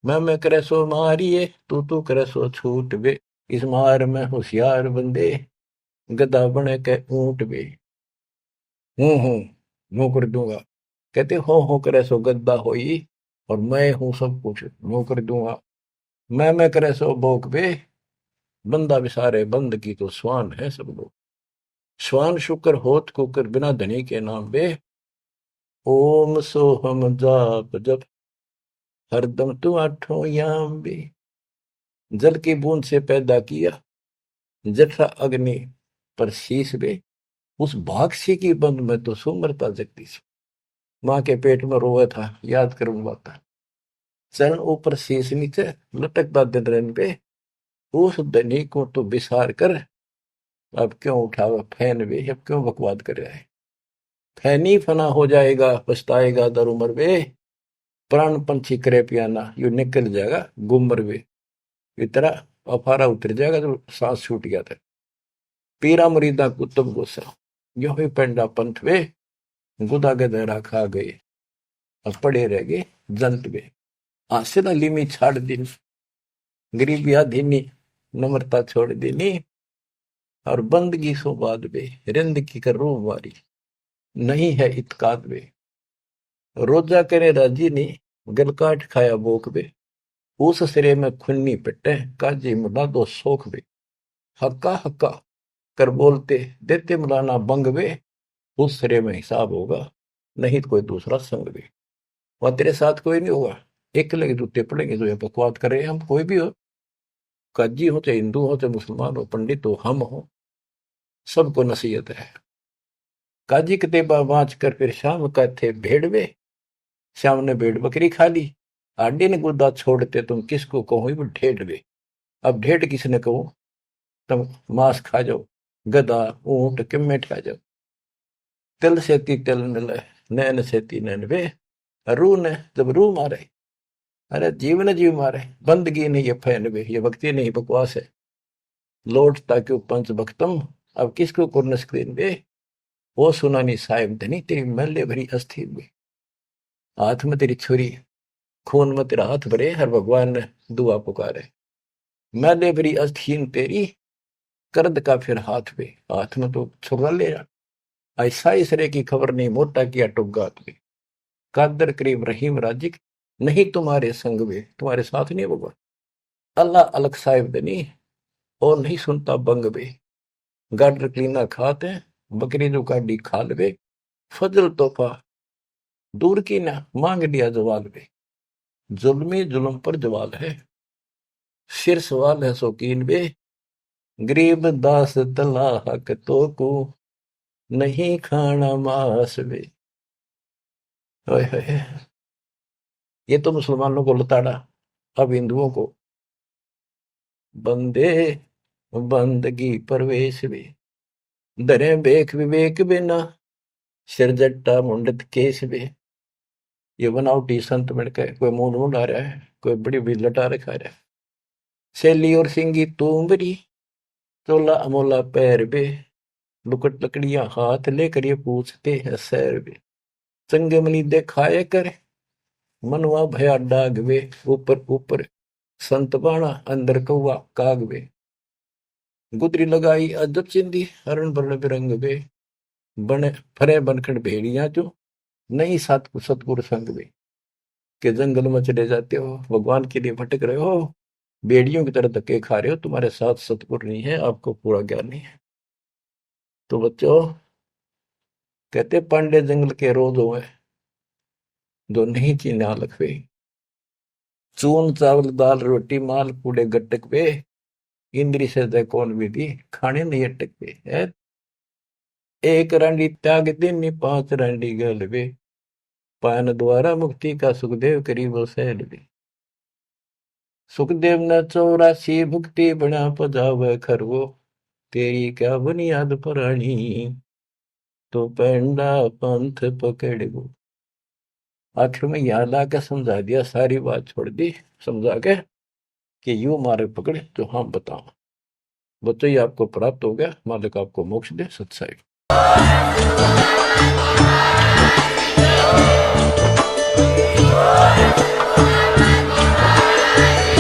मैं करे सो मारिए, तू करे सो छूट बे, इस मार में होशियार बंदे, गधा बने के ऊंट बे। हूँ यूं कर दूंगा, कहते हो करे सो गद्दा होई, और मैं हूं सब कुछ यूं कर दूंगा। मैं करे सो भोग बे, बंदा बिसारे बंद की तो स्वान है सब लोग। स्वान शुक्र होत कुकर बिना धनी के नाम बे, ओम सोहम जाप जप हरदम तू आठों याम बे। जल की बूंद से पैदा किया, जठरा अग्नि पर शीश बे, उस भागसी की बंद में तो सुमरता जगती सी। माँ के पेट में रोया था, याद करूं बात। चरण ऊपर शीश नीचे, लटकता दिन रन पे, उस धनी को तो बिसार कर, अब क्यों उठावा फैन वे, अब क्यों बकवाद कर रहा है। फैनी फना हो जाएगा पछताएगा दर उमर वे, प्राण पंछी करे पियाना यू निकल जाएगा गुमर वे। इतना अफारा उतर जाएगा तो सांस छूट गया था। पीरा मुरीदा कुतुब गुस्सा, यो ही पेंडा पंथ वे, गुदा गदरा खा गए, अब पड़े रह गए जंत वे। हासिल अली छाड़ दी, गरीबी आधीनी नम्रता छोड़ देनी, और बंदगी सो बाद बे, रिंद की कर रूह वारी, नहीं है इतकाद बे। रोजा करे राजी ने, गल काट खाया बोक बे, उस सिरे में खुन्नी पिटे, काजी मुला दो सोख बे। हक्का हक्का कर बोलते देते मुलाना बंग बे, उस सिरे में हिसाब होगा, नहीं तो कोई दूसरा संग बे। वह तेरे साथ कोई नहीं होगा, एक लगे जूते पड़ेंगे जो ये बकवाद करे। हम कोई भी हो, काजी हो चाहे हिंदू हो चाहे मुसलमान हो, पंडित हो हम हो, सबको नसीहत है। काजी कतेबा बाँच कर फिर शाम का थे भेड़वे, श्याम ने भेड़ बकरी खा ली, आडे ने गुदा छोड़ते तुम किसको कहो वो ढेढ़वे। अब ढेढ़ किसने कहो, तुम मांस खा जाओ, गधा ऊंट किम्मे खा जाओ। तिल से ती तिल मिले, नैन से ती नैन वे, रूह ने जब रूह मारे, अरे जीव ने जीव मारे। बंदगी नहीं ये फैन वे, ये भक्ति नहीं बकवास है। लौटता क्यों पंच भक्तम, अब किसको कुर्न स्क्रीन वे, वो सुनानी साहिब धनी तेरी मैले भरी अस्थि में। हाथ में तेरी छुरी, खून में तेरा हाथ भरे, हर भगवान ने दुआ पुकारे। मैले भरी अस्थीन तेरी, कर्द का फिर हाथ पे, हाथ में तो छुरा ले रहा। ऐसा इसरे की खबर नहीं, मोटा किया टुग्गा पे। कादर करीम रहीम राजिक, नहीं तुम्हारे संग में, तुम्हारे साथ नहीं होगा। अल्लाह अलग साहिब दनी, और नहीं सुनता बंग बे। गाडर क्लीना खाते, बकरी जो काटी खाल बे, फजल तोहफा दूर की ना मांग लिया जवाल बे। जुल्मी जुल्म पर जवाल है, सिर सवाल है शौकीन बे, गरीब दास तला हक तो को, नहीं खाना मांस बे। ओए होए, ये तो मुसलमानों को लताड़ा, अब हिंदुओं को बंदे बंदगी परवेश बे। दरे बेख विवेक बिना, सिर जट्टा मुंडत केस बे। ये बनावटी संत मिलकर कोई मुंड मुंड आ रहा है, कोई बड़ी बड़ी लटा रखा रहा है। सैली और सिंगी तूमरी, चोला अमोला पैर बे, लुकट लकड़ियां हाथ लेकर ये पूछते हैं सैर बे। संगमनी देखाए कर, मनवा भया डाग वे, ऊपर ऊपर संत बाणा अंदर कौआ काग वे। गुदरी लगाई अजब चिंदी, हरण बरण बिरंग वे, बने फरे बनखड़ भेड़िया जो, नहीं सतगुरु संग वे। के जंगल में चले जाते हो, भगवान के लिए भटक रहे हो, भेड़ियों की तरह धक्के खा रहे हो, तुम्हारे साथ सतगुरु नहीं है, आपको पूरा ज्ञान नहीं है। तो बच्चों, कहते पांडे जंगल के रोज हुए, जो नहीं चीन्हा लखवे। चून चावल दाल रोटी माल पूड़े गट्टक पे, इंद्री से दे कौन विधि, खाने नहीं अटक पे है। एक रांडी त्याग देनी, पांच रांडी गल वे, पान द्वारा मुक्ति का सुखदेव करीब सैल वे। सुखदेव ने 84 भुक्ति बना पजावे खरवो, तेरी क्या बुनियाद पुरानी, तो पेंडा पंथ पकड़ गो। आखिर में यहाँ लाके समझा दिया, सारी बात छोड़ दी समझा के कि यूं मारे पकड़े जो हम बताओ। बच्चों, ये आपको प्राप्त हो गया, मालिक आपको मोक्ष दे। सत्साई।